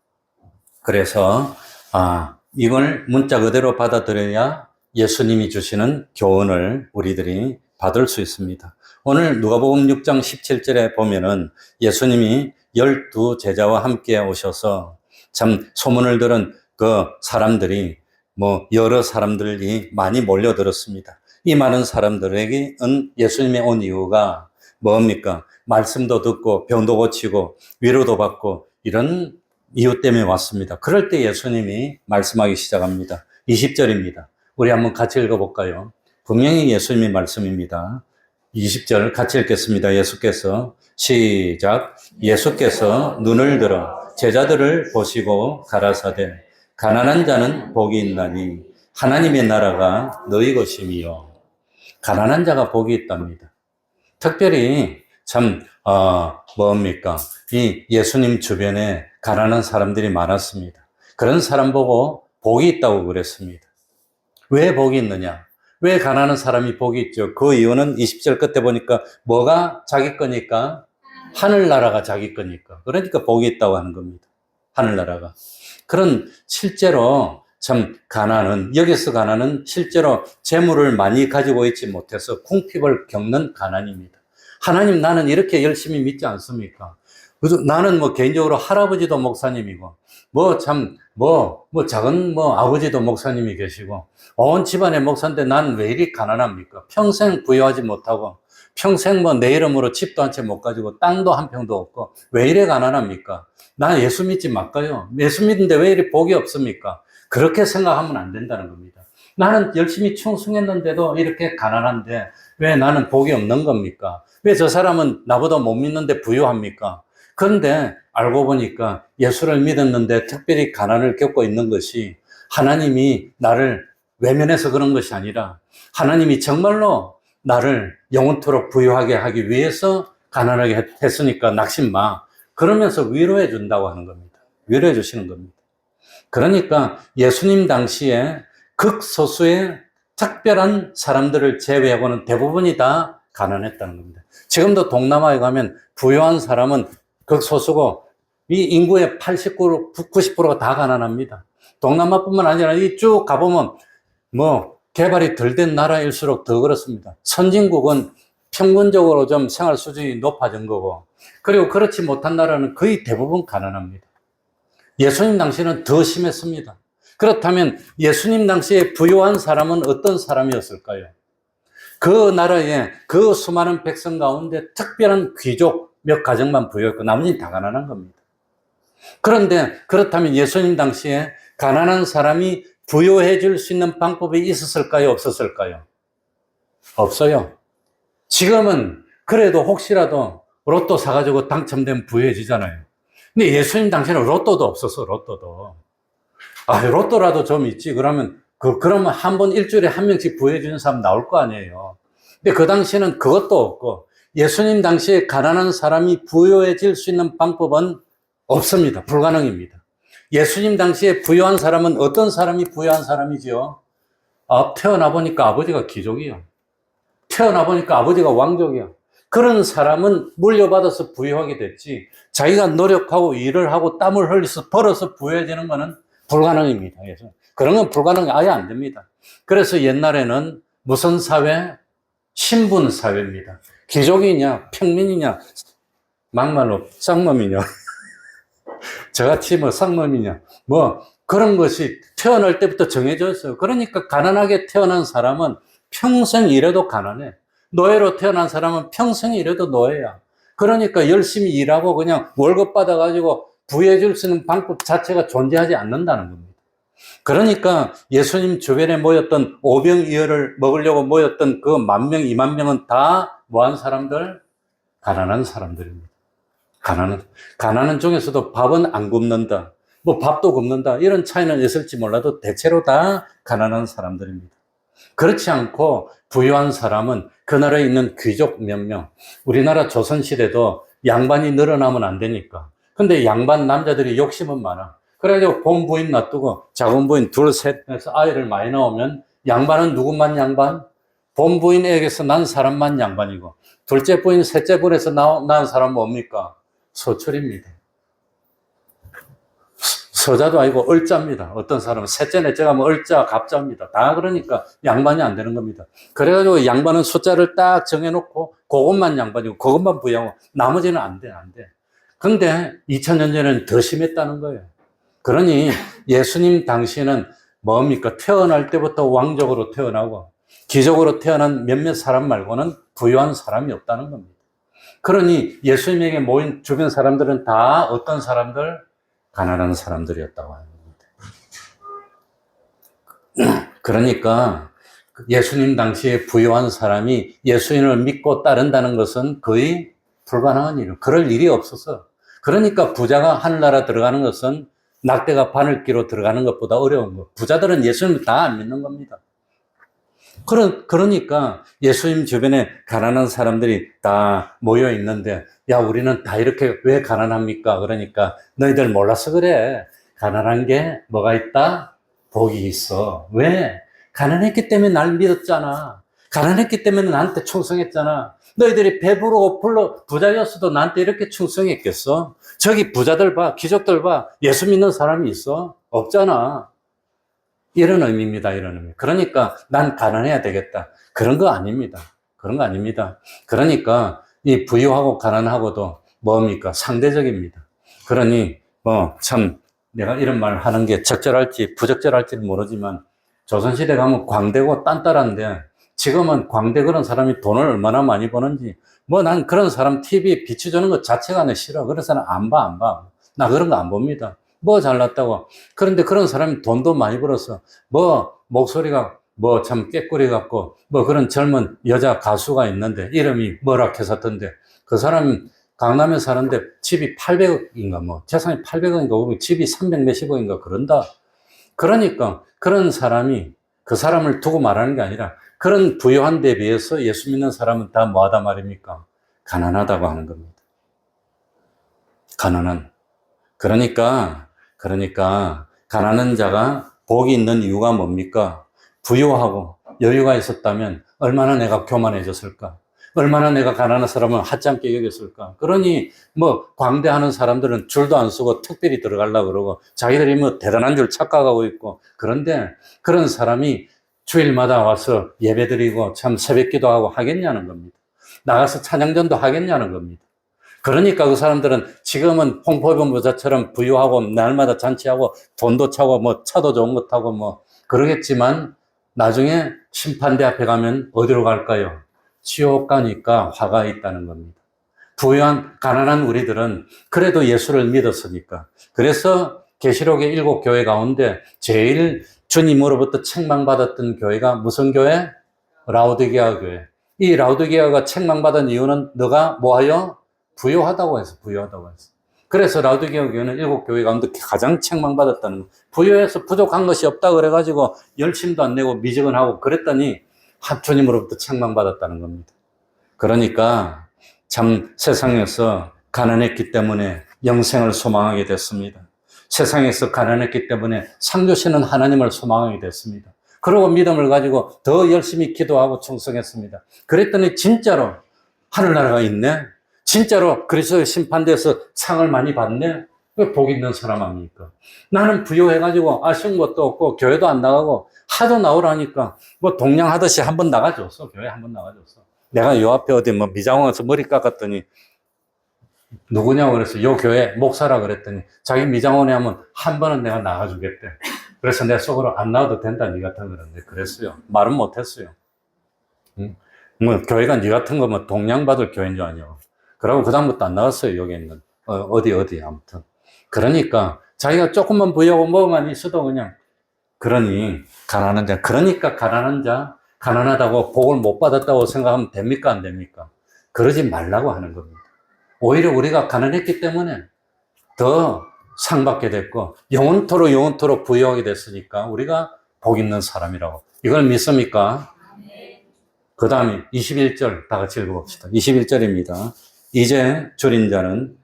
[SPEAKER 2] 이걸 문자 그대로 받아들여야 예수님이 주시는 교훈을 우리들이 받을 수 있습니다. 오늘 누가복음 6장 17절에 보면은 예수님이 12 제자와 함께 오셔서 참 소문을 들은 그 사람들이 여러 사람들이 많이 몰려들었습니다. 이 많은 사람들에게는 예수님이 온 이유가 뭡니까? 말씀도 듣고 병도 고치고 위로도 받고 이런 이유 때문에 왔습니다. 그럴 때 예수님이 말씀하기 시작합니다. 20절입니다. 우리 한번 같이 읽어볼까요? 분명히 예수님의 말씀입니다. 20절 같이 읽겠습니다. 예수께서 시작. 예수께서 눈을 들어 제자들을 보시고 가라사대 가난한 자는 복이 있나니 하나님의 나라가 너희 것임이요. 가난한 자가 복이 있답니다. 특별히 이 예수님 주변에 가난한 사람들이 많았습니다. 그런 사람 보고 복이 있다고 그랬습니다. 왜 복이 있느냐? 왜 가난한 사람이 복이 있죠? 그 이유는 20절 끝에 보니까 뭐가 자기 거니까? 하늘나라가 자기 거니까. 그러니까 복이 있다고 하는 겁니다. 하늘나라가. 그런 실제로 여기서 가난은 실제로 재물을 많이 가지고 있지 못해서 궁핍을 겪는 가난입니다. 하나님, 나는 이렇게 열심히 믿지 않습니까? 그래서 나는 개인적으로 할아버지도 목사님이고, 작은 아버지도 목사님이 계시고, 온 집안의 목사인데 난 왜 이리 가난합니까? 평생 부유하지 못하고, 평생 내 이름으로 집도 한 채 못 가지고, 땅도 한 평도 없고, 왜 이래 가난합니까? 나 예수 믿지 말까요? 예수 믿는데 왜 이리 복이 없습니까? 그렇게 생각하면 안 된다는 겁니다. 나는 열심히 충성했는데도 이렇게 가난한데 왜 나는 복이 없는 겁니까? 왜 저 사람은 나보다 못 믿는데 부유합니까? 그런데 알고 보니까 예수를 믿었는데 특별히 가난을 겪고 있는 것이 하나님이 나를 외면해서 그런 것이 아니라 하나님이 정말로 나를 영원토록 부유하게 하기 위해서 가난하게 했으니까 낙심 마. 그러면서 위로해 준다고 하는 겁니다. 위로해 주시는 겁니다. 그러니까 예수님 당시에 극소수의 특별한 사람들을 제외하고는 대부분이 다 가난했다는 겁니다. 지금도 동남아에 가면 부유한 사람은 극소수고 이 인구의 89, 90%가 다 가난합니다. 동남아뿐만 아니라 이 쭉 가보면 뭐 개발이 덜 된 나라일수록 더 그렇습니다. 선진국은 평균적으로 좀 생활 수준이 높아진 거고, 그리고 그렇지 못한 나라는 거의 대부분 가난합니다. 예수님 당시에는 더 심했습니다. 그렇다면 예수님 당시에 부유한 사람은 어떤 사람이었을까요? 그 나라에 그 수많은 백성 가운데 특별한 귀족 몇 가정만 부유했고 나머지는 다 가난한 겁니다. 그런데 그렇다면 예수님 당시에 가난한 사람이 부유해질 수 있는 방법이 있었을까요? 없었을까요? 없어요. 지금은 그래도 혹시라도 로또 사가지고 당첨되면 부유해지잖아요. 근데 예수님 당시에는 로또도 없었어, 로또도. 아, 로또라도 좀 있지. 그러면 한 번 일주일에 한 명씩 부유해지는 사람 나올 거 아니에요. 근데 그 당시에는 그것도 없고, 예수님 당시에 가난한 사람이 부유해질 수 있는 방법은 없습니다. 불가능입니다. 예수님 당시에 부유한 사람은 어떤 사람이 부유한 사람이지요? 태어나 보니까 아버지가 귀족이요. 태어나 보니까 아버지가 왕족이요. 그런 사람은 물려받아서 부유하게 됐지, 자기가 노력하고 일을 하고 땀을 흘려서 벌어서 부유해지는 것은 불가능입니다. 그런 건 불가능이 아예 안 됩니다. 그래서 옛날에는 무슨 사회? 신분 사회입니다. 귀족이냐, 평민이냐, 막말로 쌍놈이냐, 저같이 뭐 쌍놈이냐, 뭐 그런 것이 태어날 때부터 정해져 있어요. 그러니까 가난하게 태어난 사람은 평생 일해도 가난해. 노예로 태어난 사람은 평생 일해도 노예야. 그러니까 열심히 일하고 그냥 월급 받아가지고 부유해질 수 있는 방법 자체가 존재하지 않는다는 겁니다. 그러니까 예수님 주변에 모였던 오병이어를 먹으려고 모였던 그 10,000명, 20,000명은 다 뭐한 사람들? 가난한 사람들입니다. 가난한 중에서도 밥은 안 굶는다, 뭐 밥도 굶는다, 이런 차이는 있을지 몰라도 대체로 다 가난한 사람들입니다. 그렇지 않고 부유한 사람은 그 나라에 있는 귀족 몇 명, 우리나라 조선시대도 양반이 늘어나면 안 되니까. 근데 양반 남자들이 욕심은 많아. 그래가지고 본부인 놔두고 작은 부인 둘, 셋 해서 아이를 많이 낳으면 양반은 누구만 양반? 본부인에게서 난 사람만 양반이고, 둘째 부인, 셋째 부인에서 낳은 사람은 뭡니까? 소출입니다. 서자도 아니고 을자입니다. 어떤 사람은 셋째, 넷째가 뭐 을자, 갑자입니다. 다 그러니까 양반이 안 되는 겁니다. 그래가지고 양반은 숫자를 딱 정해놓고 그것만 양반이고 그것만 부양하고 나머지는 안 돼. 근데 2000년 전에는 더 심했다는 거예요. 그러니 예수님 당시에는 뭡니까? 태어날 때부터 왕족으로 태어나고 귀족으로 태어난 몇몇 사람 말고는 부유한 사람이 없다는 겁니다. 그러니 예수님에게 모인 주변 사람들은 다 어떤 사람들? 가난한 사람들이었다고 하는 겁니다. 그러니까 예수님 당시에 부유한 사람이 예수님을 믿고 따른다는 것은 거의 불가능한 일이에요. 그럴 일이 없어서. 그러니까 부자가 하늘나라 들어가는 것은 낙대가 바늘기로 들어가는 것보다 어려운 거. 부자들은 예수님을 다 안 믿는 겁니다. 그러니까 예수님 주변에 가난한 사람들이 다 모여 있는데, 야, 우리는 다 이렇게 왜 가난합니까? 그러니까 너희들 몰라서 그래. 가난한 게 뭐가 있다? 복이 있어. 왜? 가난했기 때문에 날 믿었잖아. 가난했기 때문에 나한테 충성했잖아. 너희들이 배부르고 부자였어도 나한테 이렇게 충성했겠어? 저기 부자들 봐, 귀족들 봐. 예수 믿는 사람이 있어? 없잖아. 이런 의미입니다. 이런 의미. 그러니까 난 가난해야 되겠다. 그런 거 아닙니다. 그러니까 이 부유하고 가난하고도 뭡니까? 상대적입니다. 그러니 참 내가 이런 말 하는 게 적절할지 부적절할지는 모르지만, 조선시대 가면 광대고 딴따라인데 지금은 광대 그런 사람이 돈을 얼마나 많이 버는지, 난 그런 사람 TV 비춰주는 것 자체가 내 싫어. 그런 사람 안 봐. 나 그런 거 안 봅니다. 잘났다고. 그런데 그런 사람이 돈도 많이 벌어서 목소리가
[SPEAKER 5] 뭐 참 꾀꼬리 같고 뭐 그런 젊은 여자 가수가 있는데 이름이 뭐라 해서던데 그 사람 강남에 사는데 집이 800억인가 뭐 재산이 800억인가 집이 300 몇십억인가 그런다. 그러니까 그런 사람이 그 사람을 두고 말하는 게 아니라 그런 부유한 데 비해서 예수 믿는 사람은 다 뭐하다 말입니까? 가난하다고 하는 겁니다. 가난한. 그러니까 가난한 자가 복이 있는 이유가 뭡니까? 부유하고 여유가 있었다면 얼마나 내가 교만해졌을까? 얼마나 내가 가난한 사람을 하찮게 여겼을까? 그러니 뭐 광대하는 사람들은 줄도 안 서고 특별히 들어가려고 그러고 자기들이 뭐 대단한 줄 착각하고 있고 그런데 그런 사람이 주일마다 와서 예배드리고 참 새벽기도 하고 하겠냐는 겁니다. 나가서 찬양전도 하겠냐는 겁니다. 그러니까 그 사람들은 지금은 홍포병부자처럼 부유하고 날마다 잔치하고 돈도 차고 뭐 차도 좋은 거 타고 뭐 그러겠지만 나중에 심판대 앞에 가면 어디로 갈까요? 지옥 가니까 화가 있다는 겁니다. 부유한 가난한 우리들은 그래도 예수를 믿었으니까. 그래서 계시록의 7 교회 가운데 제일 주님으로부터 책망받았던 교회가 무슨 교회? 라오디게아 교회. 이 라오디게아가 책망받은 이유는 너가 뭐하여? 부유하다고 해서. 그래서 라오디게아 교회는 7 교회 가운데 가장 책망받았다는 거. 부유해서 부족한 것이 없다 그래가지고 열심도 안 내고 미지근하고 그랬더니 주님으로부터 책망받았다는 겁니다. 그러니까 참 세상에서 가난했기 때문에 영생을 소망하게 됐습니다. 세상에서 가난했기 때문에 상 주시는 하나님을 소망하게 됐습니다. 그리고 믿음을 가지고 더 열심히 기도하고 충성했습니다. 그랬더니 진짜로 하늘나라가 있네. 진짜로 그리스도의 심판대에서 상을 많이 받네. 왜 복 있는 사람 아닙니까? 나는 부유해가지고 아쉬운 것도 없고 교회도 안 나가고 하도 나오라니까 뭐 동냥하듯이 한번 나가줬어. 교회 한번 나가줬어. 내가 요 앞에 어디 뭐 미장원에서 머리 깎았더니 누구냐고 그래서 요 교회 목사라 그랬더니 자기 미장원에 하면 한 번은 내가 나가주겠대. 그래서 내 속으로 안 나와도 된다 니 같은 그런데 그랬어요. 말은 못했어요. 응? 뭐 교회가 니 같은 거 뭐 동냥받을 교회인 줄 아냐고. 그러고 그다음부터 안 나왔어요. 여기 있는 어디 아무튼. 그러니까 자기가 조금만 부여하고 뭐만 있어도 그냥 그러니 가난한 자 그러니까 가난한 자 가난하다고 복을 못 받았다고 생각하면 됩니까 안 됩니까? 그러지 말라고 하는 겁니다. 오히려 우리가 가난했기 때문에 더 상받게 됐고 영원토록 부유하게 됐으니까 우리가 복 있는 사람이라고. 이걸 믿습니까? 그 다음에 21절 다 같이 읽어봅시다. 21절입니다. 이제 줄인 자는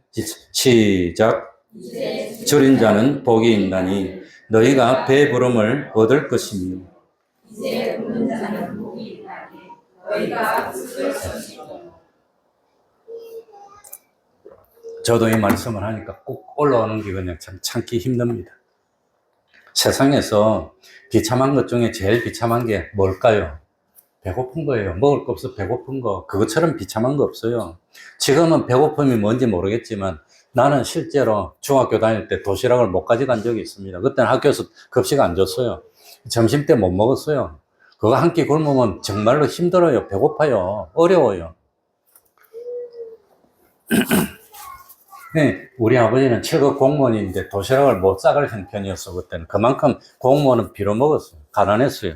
[SPEAKER 5] 시작. 줄인 자는 복이 있나니 너희가 배부름을 얻을 것이며
[SPEAKER 3] 이제 굶는 자는 복이 있나니 너희가 웃을 것이며.
[SPEAKER 5] 저도 이 말씀을 하니까 꼭 올라오는 게 그냥 참 참기 힘듭니다. 세상에서 비참한 것 중에 제일 비참한 게 뭘까요? 배고픈 거예요. 먹을 거 없어 배고픈 거. 그것처럼 비참한 거 없어요. 지금은 배고픔이 뭔지 모르겠지만 나는 실제로 중학교 다닐 때 도시락을 못 가져간 적이 있습니다. 그때는 학교에서 급식 안 줬어요. 점심 때 못 먹었어요. 그거 한 끼 굶으면 정말로 힘들어요. 배고파요. 어려워요. 네, 우리 아버지는 7급 공무원인데 도시락을 못 싸갈 형편이었어. 그때는 그만큼 공무원은 빌어먹었어요. 가난했어요.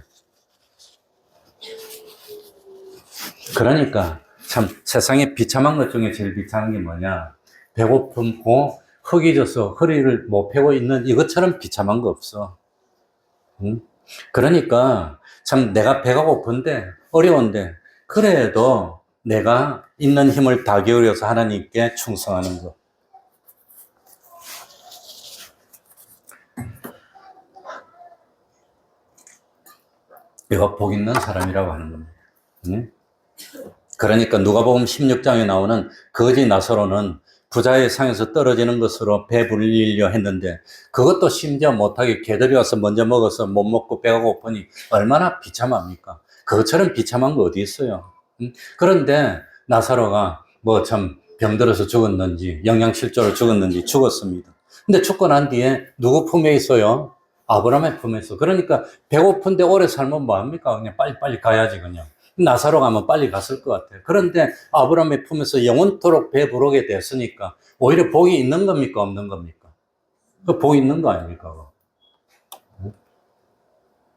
[SPEAKER 5] 그러니까 참 세상에 비참한 것 중에 제일 비참한 게 뭐냐? 배고픔고 흙이 져서 허리를 못 펴고 있는 이것처럼 비참한 거 없어. 응? 그러니까 참 내가 배가 고픈데 어려운데 그래도 내가 있는 힘을 다 기울여서 하나님께 충성하는 것. 이거 복 있는 사람이라고 하는 겁니다. 응? 그러니까 누가복음 16장에 나오는 거지 나사로는 부자의 상에서 떨어지는 것으로 배불리려 했는데 그것도 심지어 못하게 개들이 와서 먼저 먹어서 못 먹고 배가 고프니 얼마나 비참합니까? 그것처럼 비참한 거 어디 있어요? 응? 그런데 나사로가 뭐 참 병들어서 죽었는지 영양실조로 죽었는지 죽었습니다. 근데 죽고 난 뒤에 누구 품에 있어요? 아브라함의 품에 있어. 그러니까 배고픈데 오래 살면 뭐합니까? 그냥 빨리빨리 가야지 그냥. 나사로 가면 빨리 갔을 것 같아요. 그런데 아브라함의 품에서 영원토록 배부르게 됐으니까 오히려 복이 있는 겁니까? 없는 겁니까? 그 복이 있는 거 아닙니까?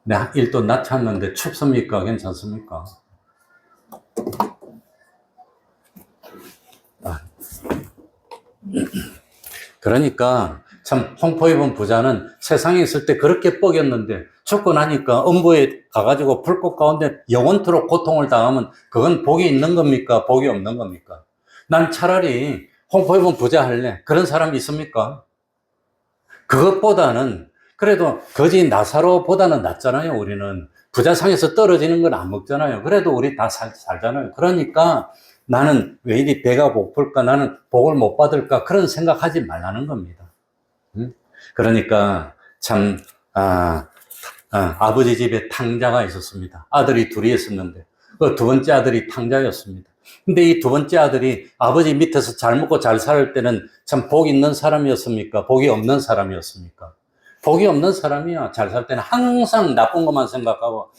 [SPEAKER 5] 내 일도 낮췄는데 춥습니까? 괜찮습니까? 그러니까 참 홍포 입은 부자는 세상에 있을 때 그렇게 뻐겼는데 죽고 나니까 음부에 가가지고 불꽃 가운데 영원토록 고통을 당하면 그건 복이 있는 겁니까? 복이 없는 겁니까? 난 차라리 홍포 입은 부자 할래. 그런 사람이 있습니까? 그것보다는 그래도 거지 나사로보다는 낫잖아요. 우리는 부자상에서 떨어지는 건 안 먹잖아요. 그래도 우리 다 살잖아요. 그러니까 나는 왜 이리 배가 고플까? 나는 복을 못 받을까? 그런 생각하지 말라는 겁니다. 그러니까 참 아버지 집에 탕자가 있었습니다. 아들이 둘이 있었는데 그 두 번째 아들이 탕자였습니다. 근데 이 두 번째 아들이 아버지 밑에서 잘 먹고 잘 살 때는 참 복 있는 사람이었습니까? 복이 없는 사람이었습니까? 복이 없는 사람이야. 잘 살 때는 항상 나쁜 것만 생각하고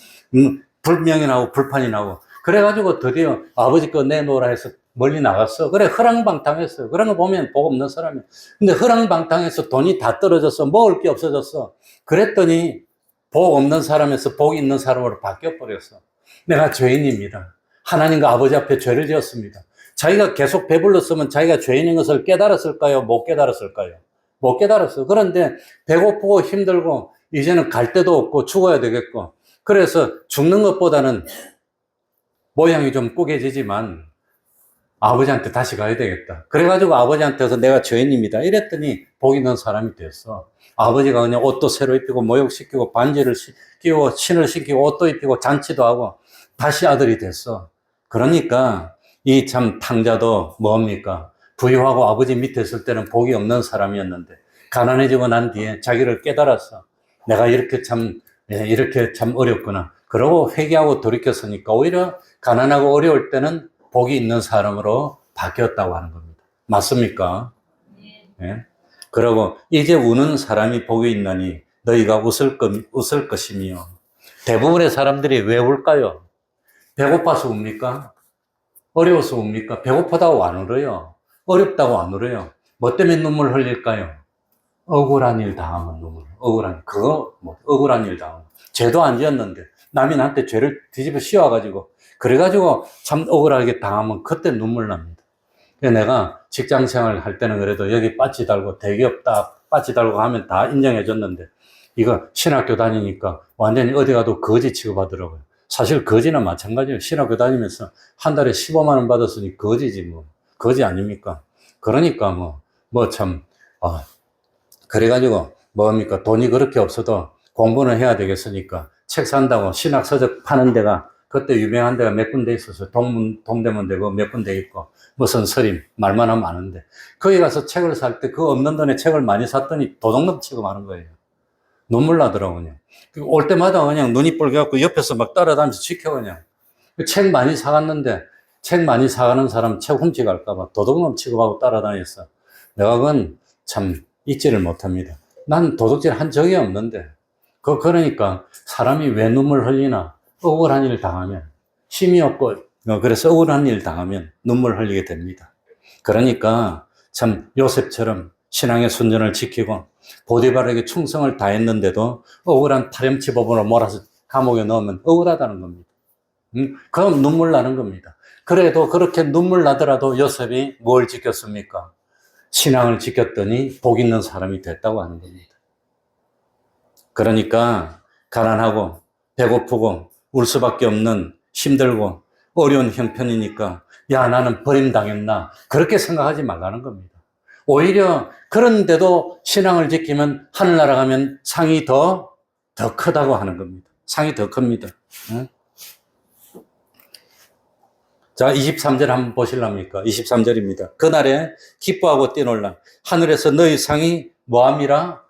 [SPEAKER 5] 불명이 나고 불판이 나고 그래가지고 드디어 아버지 거 내놓으라 해서 멀리 나갔어. 그래 허랑방탕했어요. 그런 거 보면 복 없는 사람이야. 근데 허랑방탕해서 돈이 다 떨어졌어. 먹을 게 없어졌어. 그랬더니 복 없는 사람에서 복 있는 사람으로 바뀌어버렸어. 내가 죄인입니다. 하나님과 아버지 앞에 죄를 지었습니다. 자기가 계속 배불렀으면 자기가 죄인인 것을 깨달았을까요? 못 깨달았을까요? 못 깨달았어. 그런데 배고프고 힘들고 이제는 갈 데도 없고 죽어야 되겠고 그래서 죽는 것보다는 모양이 좀 꾸겨지지만 아버지한테 다시 가야 되겠다. 그래가지고 아버지한테서 내가 죄인입니다. 이랬더니 복 있는 사람이 됐어. 아버지가 그냥 옷도 새로 입히고 모욕시키고 반지를 끼고 신을 신기고 옷도 입히고 잔치도 하고 다시 아들이 됐어. 그러니까 이 참 탕자도 뭡니까? 부유하고 아버지 밑에 있을 때는 복이 없는 사람이었는데 가난해지고 난 뒤에 자기를 깨달았어. 내가 이렇게 참 어렵구나. 그러고 회개하고 돌이켰으니까 오히려 가난하고 어려울 때는 복이 있는 사람으로 바뀌었다고 하는 겁니다. 맞습니까? 예? 그리고 이제 우는 사람이 복이 있나니 너희가 웃을 것이며 대부분의 사람들이 왜 울까요? 배고파서 웁니까? 어려워서 웁니까? 배고프다고 안 울어요. 어렵다고 안 울어요. 뭐 때문에 눈물 흘릴까요? 억울한 일 당하면 눈물. 억울한 일 당하면. 죄도 안 지었는데 남이 나한테 죄를 뒤집어 씌워가지고 그래가지고 참 억울하게 당하면 그때 눈물 납니다. 내가 직장 생활 할 때는 그래도 여기 빠지 달고 대기업 딱 빠지 달고 하면 다 인정해 줬는데 이거 신학교 다니니까 완전히 어디 가도 거지 취급하더라고요. 사실 거지는 마찬가지예요. 신학교 다니면서 한 달에 15만 원 받았으니 거지지 뭐. 거지 아닙니까? 그러니까 그래가지고 뭡니까? 돈이 그렇게 없어도 공부는 해야 되겠으니까 책 산다고 신학 서적 파는 데가 그때 유명한 데가 몇 군데 있었어요. 동대문대고 몇 군데 있고 무슨 서림 말만 하면 아는데 거기 가서 책을 살 때 그 없는 돈에 책을 많이 샀더니 도둑놈 취급하는 거예요. 눈물 나더라고요. 올 때마다 그냥 눈이 뻘개갖고 옆에서 막 따라다니면서 지켜 그냥. 책 많이 사갔는데 책 많이 사가는 사람 책 훔쳐갈까봐 도둑놈 취급하고 따라다녔어. 내가 그건 참 잊지를 못합니다. 난 도둑질 한 적이 없는데 그러니까 사람이 왜 눈물 흘리나? 억울한 일 당하면 힘이 없고 그래서 억울한 일 당하면 눈물 흘리게 됩니다. 그러니까 참 요셉처럼 신앙의 순전을 지키고 보디발에게 충성을 다했는데도 억울한 타령치 법으로 몰아서 감옥에 넣으면 억울하다는 겁니다. 그럼 눈물 나는 겁니다. 그래도 그렇게 눈물 나더라도 요셉이 뭘 지켰습니까? 신앙을 지켰더니 복 있는 사람이 됐다고 하는 겁니다. 그러니까 가난하고 배고프고 울 수밖에 없는 힘들고 어려운 형편이니까 야 나는 버림당했나 그렇게 생각하지 말라는 겁니다. 오히려 그런데도 신앙을 지키면 하늘나라 가면 상이 더 크다고 하는 겁니다. 상이 더 큽니다. 응? 자 23절 한번 보실랍니까? 23절입니다. 그날에 기뻐하고 뛰놀라 하늘에서 너희 상이 뭐함이라?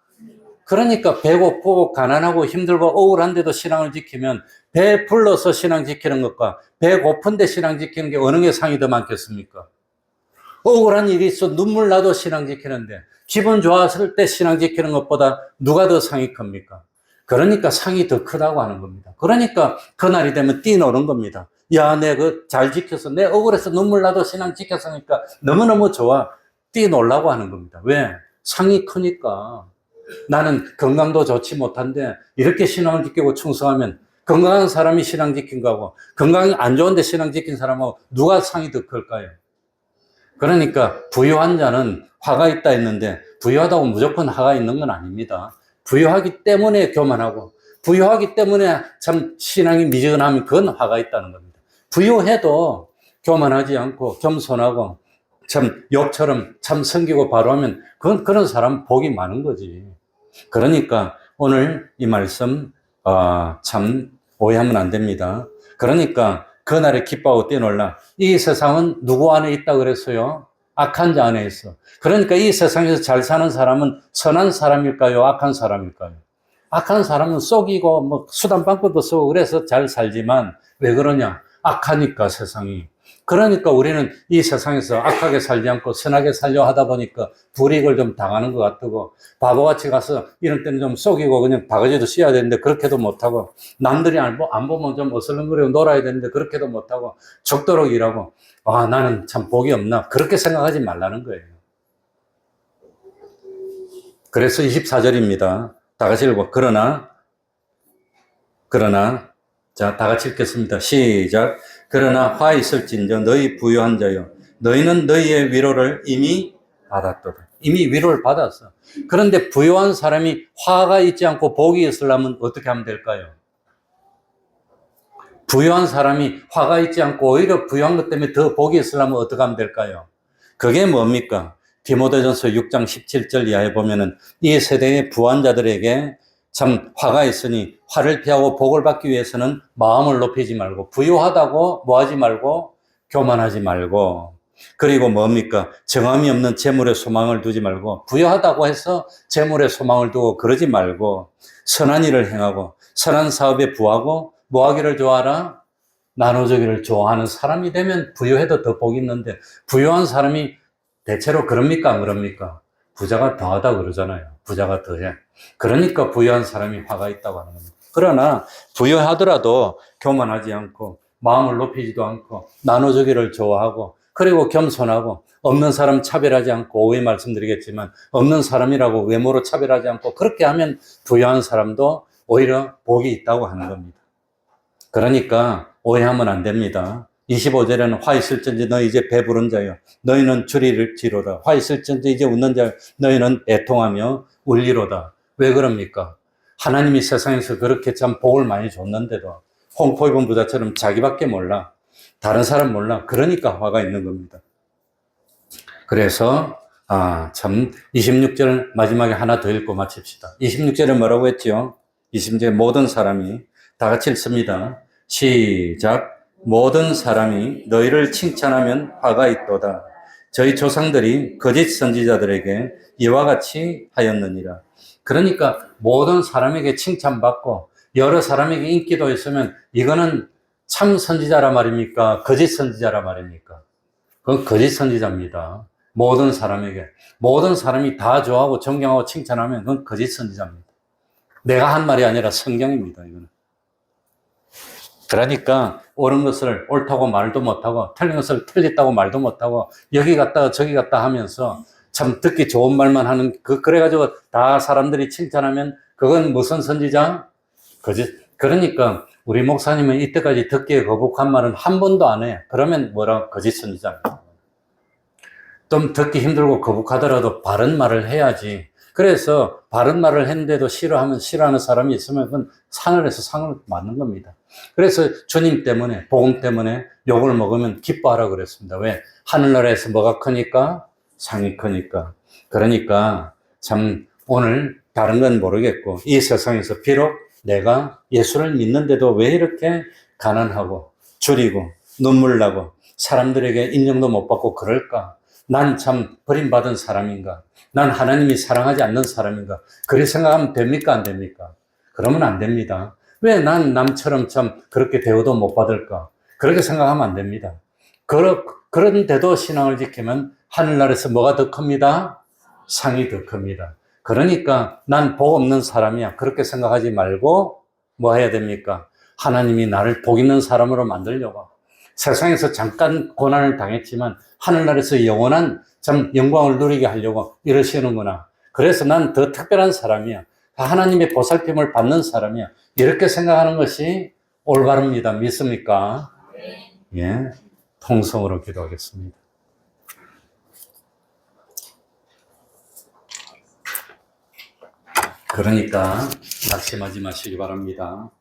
[SPEAKER 5] 그러니까 배고프고 가난하고 힘들고 억울한데도 신앙을 지키면 배 불러서 신앙 지키는 것과 배 고픈데 신앙 지키는 게 어느 게 상이 더 많겠습니까? 억울한 일이 있어 눈물 나도 신앙 지키는데 기분 좋았을 때 신앙 지키는 것보다 누가 더 상이 큽니까? 그러니까 상이 더 크다고 하는 겁니다. 그러니까 그날이 되면 뛰노는 겁니다. 야, 내 잘 지켜서 내 억울해서 눈물 나도 신앙 지켰으니까 너무너무 좋아. 뛰놀라고 하는 겁니다. 왜? 상이 크니까. 나는 건강도 좋지 못한데 이렇게 신앙을 지키고 충성하면 건강한 사람이 신앙 지킨 거고 건강이 안 좋은데 신앙 지킨 사람하고 누가 상이 더 클까요? 그러니까 부유한 자는 화가 있다 했는데 부유하다고 무조건 화가 있는 건 아닙니다. 부유하기 때문에 교만하고 부유하기 때문에 참 신앙이 미지근하면 그건 화가 있다는 겁니다. 부유해도 교만하지 않고 겸손하고 참 욥처럼 참 섬기고 바로하면 그건 그런 사람 복이 많은 거지. 그러니까 오늘 이 말씀 참 오해하면 안 됩니다. 그러니까 그날에 기뻐하고 뛰어놀라. 이 세상은 누구 안에 있다 그랬어요? 악한 자 안에 있어. 그러니까 이 세상에서 잘 사는 사람은 선한 사람일까요? 악한 사람일까요? 악한 사람은 속이고 뭐 수단방법도 쓰고 그래서 잘 살지만 왜 그러냐? 악하니까 세상이. 그러니까 우리는 이 세상에서 악하게 살지 않고 선하게 살려 하다 보니까 불이익을 좀 당하는 것 같고 바보같이 가서 이런 때는 좀 속이고 그냥 바가지도 씌워야 되는데 그렇게도 못하고 남들이 안 보면 좀 어슬렁거리고 놀아야 되는데 그렇게도 못하고 적도록 일하고 나는 참 복이 없나 그렇게 생각하지 말라는 거예요. 그래서 24절입니다. 다 같이 읽고 그러나 자, 다 같이 읽겠습니다. 시작. 그러나 화 있을진저 너희 부유한 자여 너희는 너희의 위로를 이미 받았도다. 이미 위로를 받았어. 그런데 부유한 사람이 화가 있지 않고 복이 있으려면 어떻게 하면 될까요? 부유한 사람이 화가 있지 않고 오히려 부유한 것 때문에 더 복이 있으려면 어떻게 하면 될까요? 그게 뭡니까? 디모데전서 6장 17절 이하에 보면은 이 세대의 부한 자들에게 참 화가 있으니 화를 피하고 복을 받기 위해서는 마음을 높이지 말고 부유하다고 뭐하지 말고 교만하지 말고 그리고 뭡니까? 정함이 없는 재물에 소망을 두지 말고 부유하다고 해서 재물에 소망을 두고 그러지 말고 선한 일을 행하고 선한 사업에 부하고 뭐하기를 좋아하라? 나눠주기를 좋아하는 사람이 되면 부유해도 더 복이 있는데 부유한 사람이 대체로 그럽니까? 안 그럽니까? 부자가 더하다 그러잖아요. 부자가 더해. 그러니까 부유한 사람이 화가 있다고 하는 겁니다. 그러나 부유하더라도 교만하지 않고 마음을 높이지도 않고 나눠주기를 좋아하고 그리고 겸손하고 없는 사람 차별하지 않고 오해 말씀드리겠지만 없는 사람이라고 외모로 차별하지 않고 그렇게 하면 부유한 사람도 오히려 복이 있다고 하는 겁니다. 그러니까 오해하면 안 됩니다. 25절에는 화 있을진지 너희 이제 배부른 자여 너희는 줄일지로다. 화 있을진지 이제 웃는 자여 너희는 애통하며 울리로다. 왜 그럽니까? 하나님이 세상에서 그렇게 참 복을 많이 줬는데도 홍포 입은 부자처럼 자기밖에 몰라. 다른 사람 몰라. 그러니까 화가 있는 겁니다. 그래서 참 26절 마지막에 하나 더 읽고 마칩시다. 26절에 뭐라고 했죠? 26절에 모든 사람이 다 같이 읽습니다. 시작. 모든 사람이 너희를 칭찬하면 화가 있도다. 저희 조상들이 거짓 선지자들에게 이와 같이 하였느니라. 그러니까 모든 사람에게 칭찬받고 여러 사람에게 인기도 있으면 이거는 참 선지자라 말입니까? 거짓 선지자라 말입니까? 그건 거짓 선지자입니다. 모든 사람이 다 좋아하고 존경하고 칭찬하면 그건 거짓 선지자입니다. 내가 한 말이 아니라 성경입니다. 이거는. 그러니까 옳은 것을 옳다고 말도 못하고 틀린 것을 틀렸다고 말도 못하고 여기 갔다가 저기 갔다 하면서 참 듣기 좋은 말만 하는 그래가지고 다 사람들이 칭찬하면 그건 무슨 선지자? 거짓. 그러니까 우리 목사님은 이때까지 듣기에 거북한 말은 한 번도 안 해. 그러면 뭐라? 거짓 선지자입니다. 좀 듣기 힘들고 거북하더라도 바른 말을 해야지. 그래서 바른 말을 했는데도 싫어하는 사람이 있으면 그건 하늘에서 상을 맞는 겁니다. 그래서 주님 때문에 복음 때문에 욕을 먹으면 기뻐하라 그랬습니다. 왜? 하늘나라에서 뭐가 크니까? 상이 크니까. 그러니까 참 오늘 다른 건 모르겠고 이 세상에서 비록 내가 예수를 믿는데도 왜 이렇게 가난하고 줄이고 눈물 나고 사람들에게 인정도 못 받고 그럴까? 난 참 버림받은 사람인가? 난 하나님이 사랑하지 않는 사람인가? 그렇게 생각하면 됩니까? 안 됩니까? 그러면 안 됩니다. 왜 난 남처럼 참 그렇게 대우도 못 받을까? 그렇게 생각하면 안 됩니다. 그런데도 신앙을 지키면 하늘나라에서 뭐가 더 큽니다? 상이 더 큽니다. 그러니까 난 복 없는 사람이야. 그렇게 생각하지 말고 뭐 해야 됩니까? 하나님이 나를 복 있는 사람으로 만들려고. 세상에서 잠깐 고난을 당했지만 하늘나라에서 영원한 참 영광을 누리게 하려고 이러시는구나. 그래서 난 더 특별한 사람이야. 하나님의 보살핌을 받는 사람이야. 이렇게 생각하는 것이 올바릅니다. 믿습니까? 예. 통성으로 기도하겠습니다. 그러니까 낙심하지 마시기 바랍니다.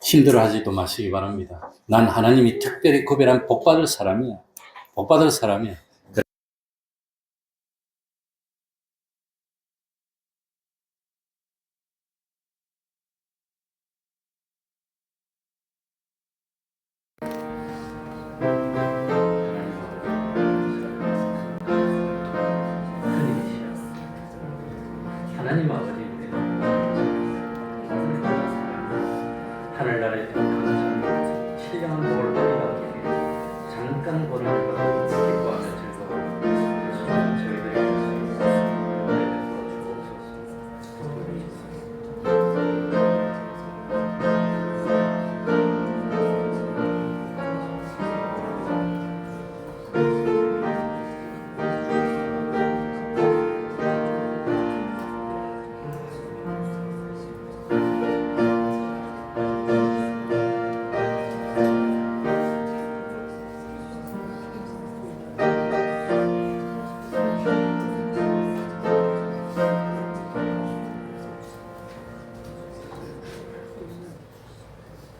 [SPEAKER 5] 힘들어하지도 마시기 바랍니다. 난 하나님이 특별히 구별한 복받을 사람이야. 복받을 사람이야. 하나님 아버지인데 하늘나라에 태어난 신령한 복을 많이 받기 위해 잠깐 고난을 받고 기뻐하며 즐거워 저희들에게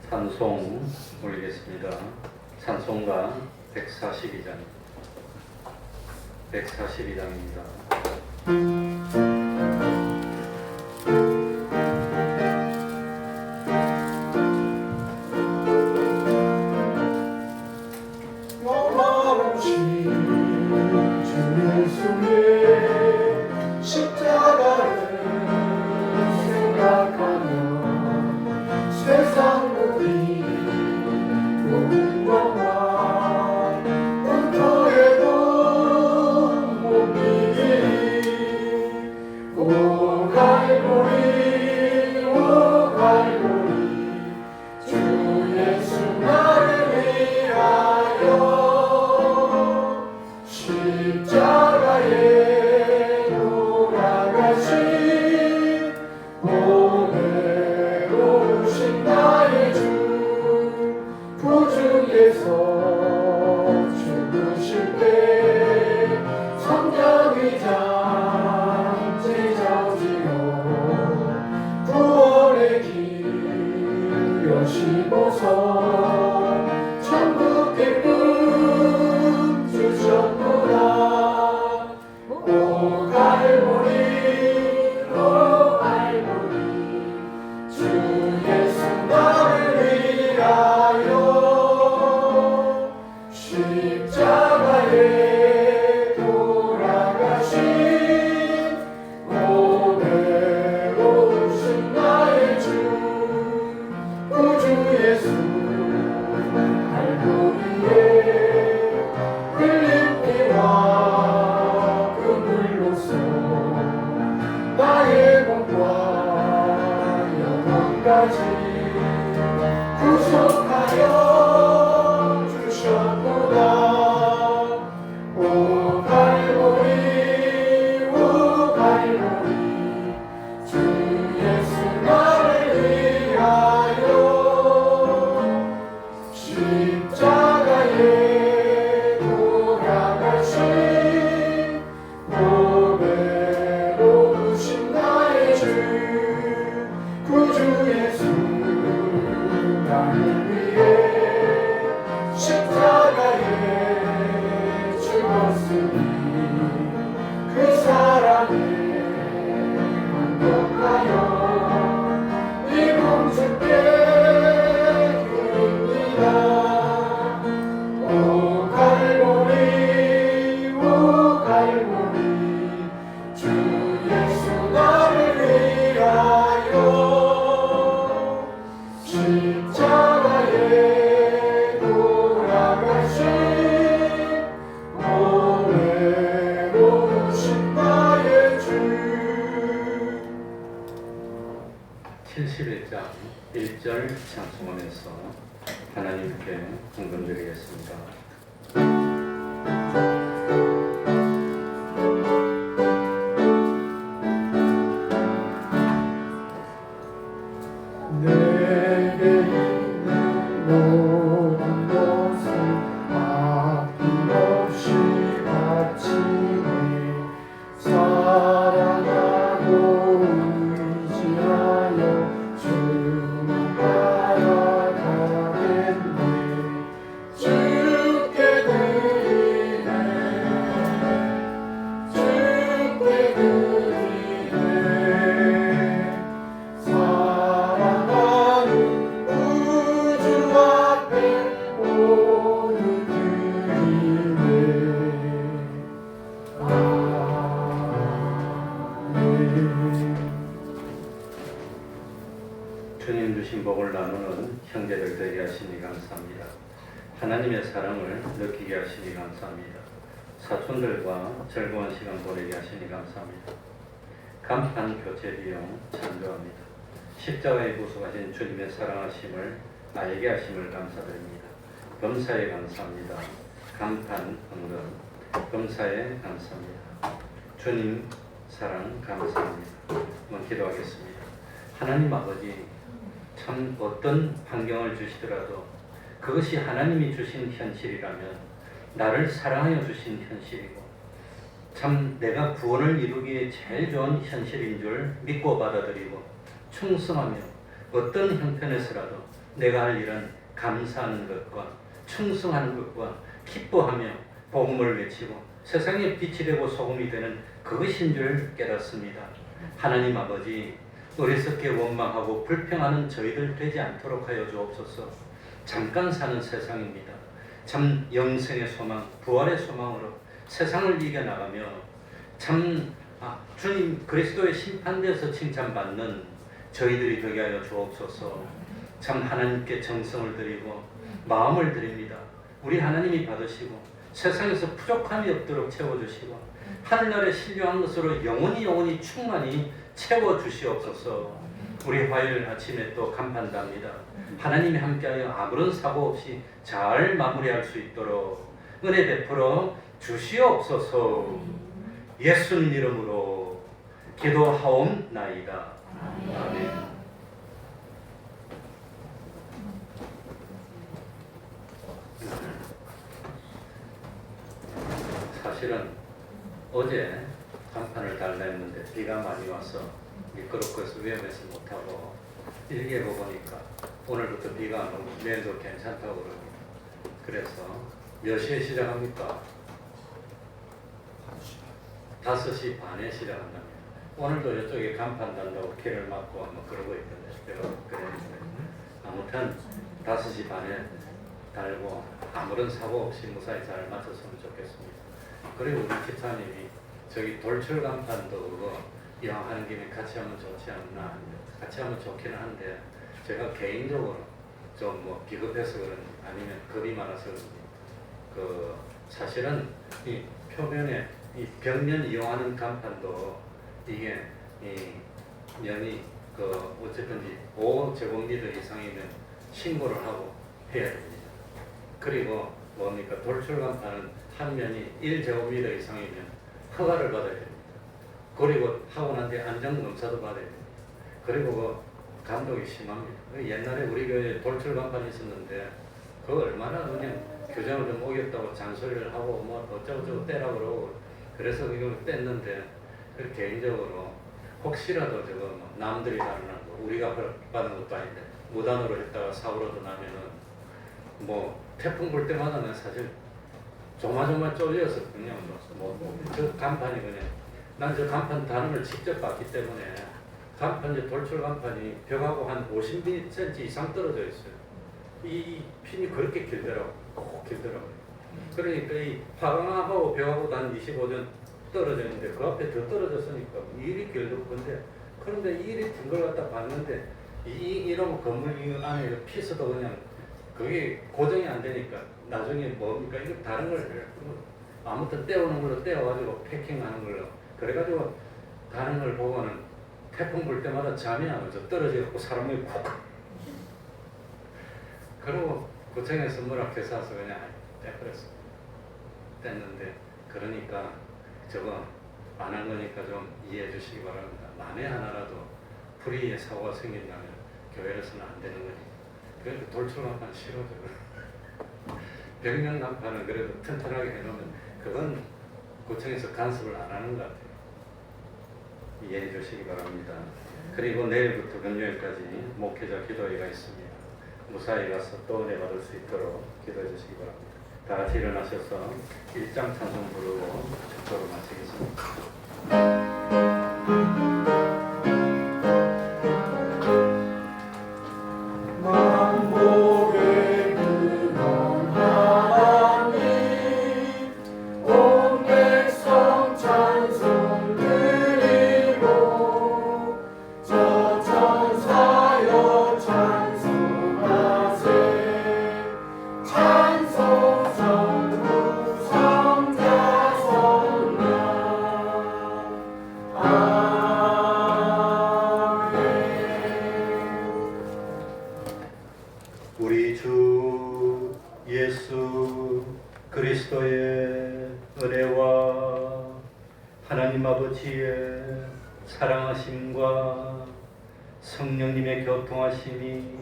[SPEAKER 5] 찬송 올리겠습니다. 찬송가 142장 142장입니다.
[SPEAKER 1] 영원하신 주 예수의 십자가를 생각하며 세상 모든 영광 은토에도 못 이기리 오 갈보리 오 갈보리 주 예수 나를 위하여 십자가에 돌아가신 오늘 오신 나의 주 구주께서 죽으실 때 성경의장 찢어지어 구원의 길 여시고서 천국 기쁨 주셨구나 오 갈보리 오 갈보리 주 예수 나를 위하여 십자가에 돌아가신 오늘 오신 나의 주 구주 예수 갈보리에 흘린 피와 그 물로써 나의 몸과 영혼까지 구속하여 주셨구나 오 갈보리 오 갈보리 주 예수 나를 위하여 십자가에 돌아가신 오늘 오신 나의 주 구주 예수 나를 위해 십자가에 죽었으니 그 사랑에 만족하여 이 공주께 드립니다 오 갈보리 오 갈보리 주 예수 나를 위하여 십자가에 돌아가신 오늘 오신 나의 주
[SPEAKER 2] 71장 1절 찬송하면서 하나님께 헌금드리겠습니다.
[SPEAKER 1] 있는 모든 것을 아낌없이 바치니 사랑하고 의지하여 주님 따라가겠네. 주께 드리네 주께 드리네 사랑하는 우주 앞에 오늘 드리네. 아멘.
[SPEAKER 2] 주님 주신 복을 나누는 형제들 되게 하시니 감사합니다. 하나님의 사랑을 느끼게 하시니 감사합니다. 사촌들과 즐거운 시간 보내게 하시니 감사합니다. 간판 교체 비용 찬조합니다. 십자가에 부수하신 주님의 사랑하심을 알게 하심을 감사드립니다. 범사에 감사합니다. 간판 헌금 범사에 감사합니다. 주님 사랑 감사합니다. 한번 기도하겠습니다. 하나님 아버지, 참 어떤 환경을 주시더라도 그것이 하나님이 주신 현실이라면 나를 사랑하여 주신 현실이고 참 내가 구원을 이루기에 제일 좋은 현실인 줄 믿고 받아들이고 충성하며 어떤 형편에서라도 내가 할 일은 감사하는 것과 충성하는 것과 기뻐하며 복음을 외치고 세상에 빛이 되고 소금이 되는 그것인 줄 깨닫습니다. 하나님 아버지, 어리석게 원망하고 불평하는 저희들 되지 않도록 하여 주옵소서. 잠깐 사는 세상입니다. 참 영생의 소망, 부활의 소망으로 세상을 이겨나가며 참 주님 그리스도의 심판대에서 칭찬받는 저희들이 되게 하여 주옵소서. 참 하나님께 정성을 드리고 마음을 드립니다. 우리 하나님이 받으시고 세상에서 부족함이 없도록 채워주시고 하늘나라에 신령한 것으로 영원히 충만히 채워주시옵소서. 우리 화요일 아침에 또 간판답니다. 하나님이 함께하여 아무런 사고 없이 잘 마무리할 수 있도록 은혜 베풀어 주시옵소서. 예수님 이름으로 기도하옵나이다. 아멘. 사실은 어제 간판을 달라 했는데 비가 많이 와서 미끄럽고 해서 위험해서 못하고 일기예보 보니까 오늘부터 비가 안 오고 내일도 괜찮다고 그럽니다. 그래서 몇 시에 시작합니까? 5시 반에 시작한답니다. 오늘도 이쪽에 간판 단다고 길을 막고 뭐 그러고 있던데 내가 그랬는데 아무튼 5시 반에 달고 아무런 사고 없이 무사히 잘 마쳤으면 좋겠습니다. 그리고 우리 기사님이 저기 돌출 간판도 그거 이왕 하는 김에 같이 하면 좋지 않나, 같이 하면 좋기는 한데 제가 개인적으로 좀 뭐 비겁해서 그런지 아니면 겁이 많아서 그런지 그 사실은 이 표면에 이 벽면 이용하는 간판도 이게 이 면이 그 어쨌든지 5제곱미터 이상이면 신고를 하고 해야 됩니다. 그리고 뭡니까 돌출 간판은 한 면이 1제곱미터 이상이면 허가를 받아야 됩니다. 그리고 하고 난 뒤에 안전검사도 받아야 됩니다. 그리고 그 감독이 심합니다. 옛날에 우리 교회에 돌출 간판이 있었는데 그거 얼마나 그냥 교장을 좀 오겠다고 잔소리를 하고 뭐 어쩌고저쩌고 떼라 그러고 그래서 이걸 뗐는데 개인적으로 혹시라도 저거 뭐 남들이 다루는 거 우리가 받은 것도 아닌데 무단으로 했다가 사고라도 나면은 뭐 태풍 불 때마다는 사실 조마조마 쫄려서 그냥 저 간판이 그냥 난 저 간판 다는 걸 직접 봤기 때문에 간판 이제 돌출 간판이 벽하고 한 50cm 이상 떨어져 있어요. 이 핀이 그렇게 길더라고, 꼭 길더라고요. 그러니까 이 화강하고 벽하고 한 25전 떨어져 있는데 그 앞에 더 떨어졌으니까 이리 길도 건데 그런데 이리 긴 걸 갖다 봤는데 이런 건물 안에 피스도 그냥 그게 고정이 안 되니까 나중에 뭡니까 이거 다른 걸 아무튼 떼오는 걸로 떼어가지고 패킹하는 걸로 그래가지고 다른 걸 보고는 태풍 불 때마다 잠이 안 오죠. 떨어져갖고 사람이 콕 그리고 구청에서 뭐라해서 그냥 떼버렸어. 뗐는데 그러니까 저거 안 한 거니까 좀 이해해 주시기 바랍니다. 만에 하나라도 불의의 사고가 생긴다면 교회에서는 안 되는 거니까 그래도 돌출간판 싫어져. 벽면 간판은 그래도 튼튼하게 해놓으면 그건 구청에서 간섭을 안 하는 것 같아요. 이해해 주시기 바랍니다. 그리고 내일부터 금요일까지 목회자 기도회가 있습니다. 무사히 가서 또 은혜 받을 수 있도록 기도해 주시기 바랍니다. 다 같이 일어나셔서 일장 찬송 부르고 축도로 마치겠습니다.
[SPEAKER 1] 만복의 근원 하나님 온 백성 찬송 드리고 저 천사여 찬송하세 찬송 성부 성자 성령
[SPEAKER 2] 우리 주 예수 그리스도의 은혜와 하나님 아버지의 사랑하심과 성령님의 교통하심이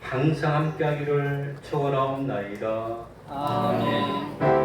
[SPEAKER 2] 항상 함께하기를 축원하옵나이다.
[SPEAKER 3] 아멘.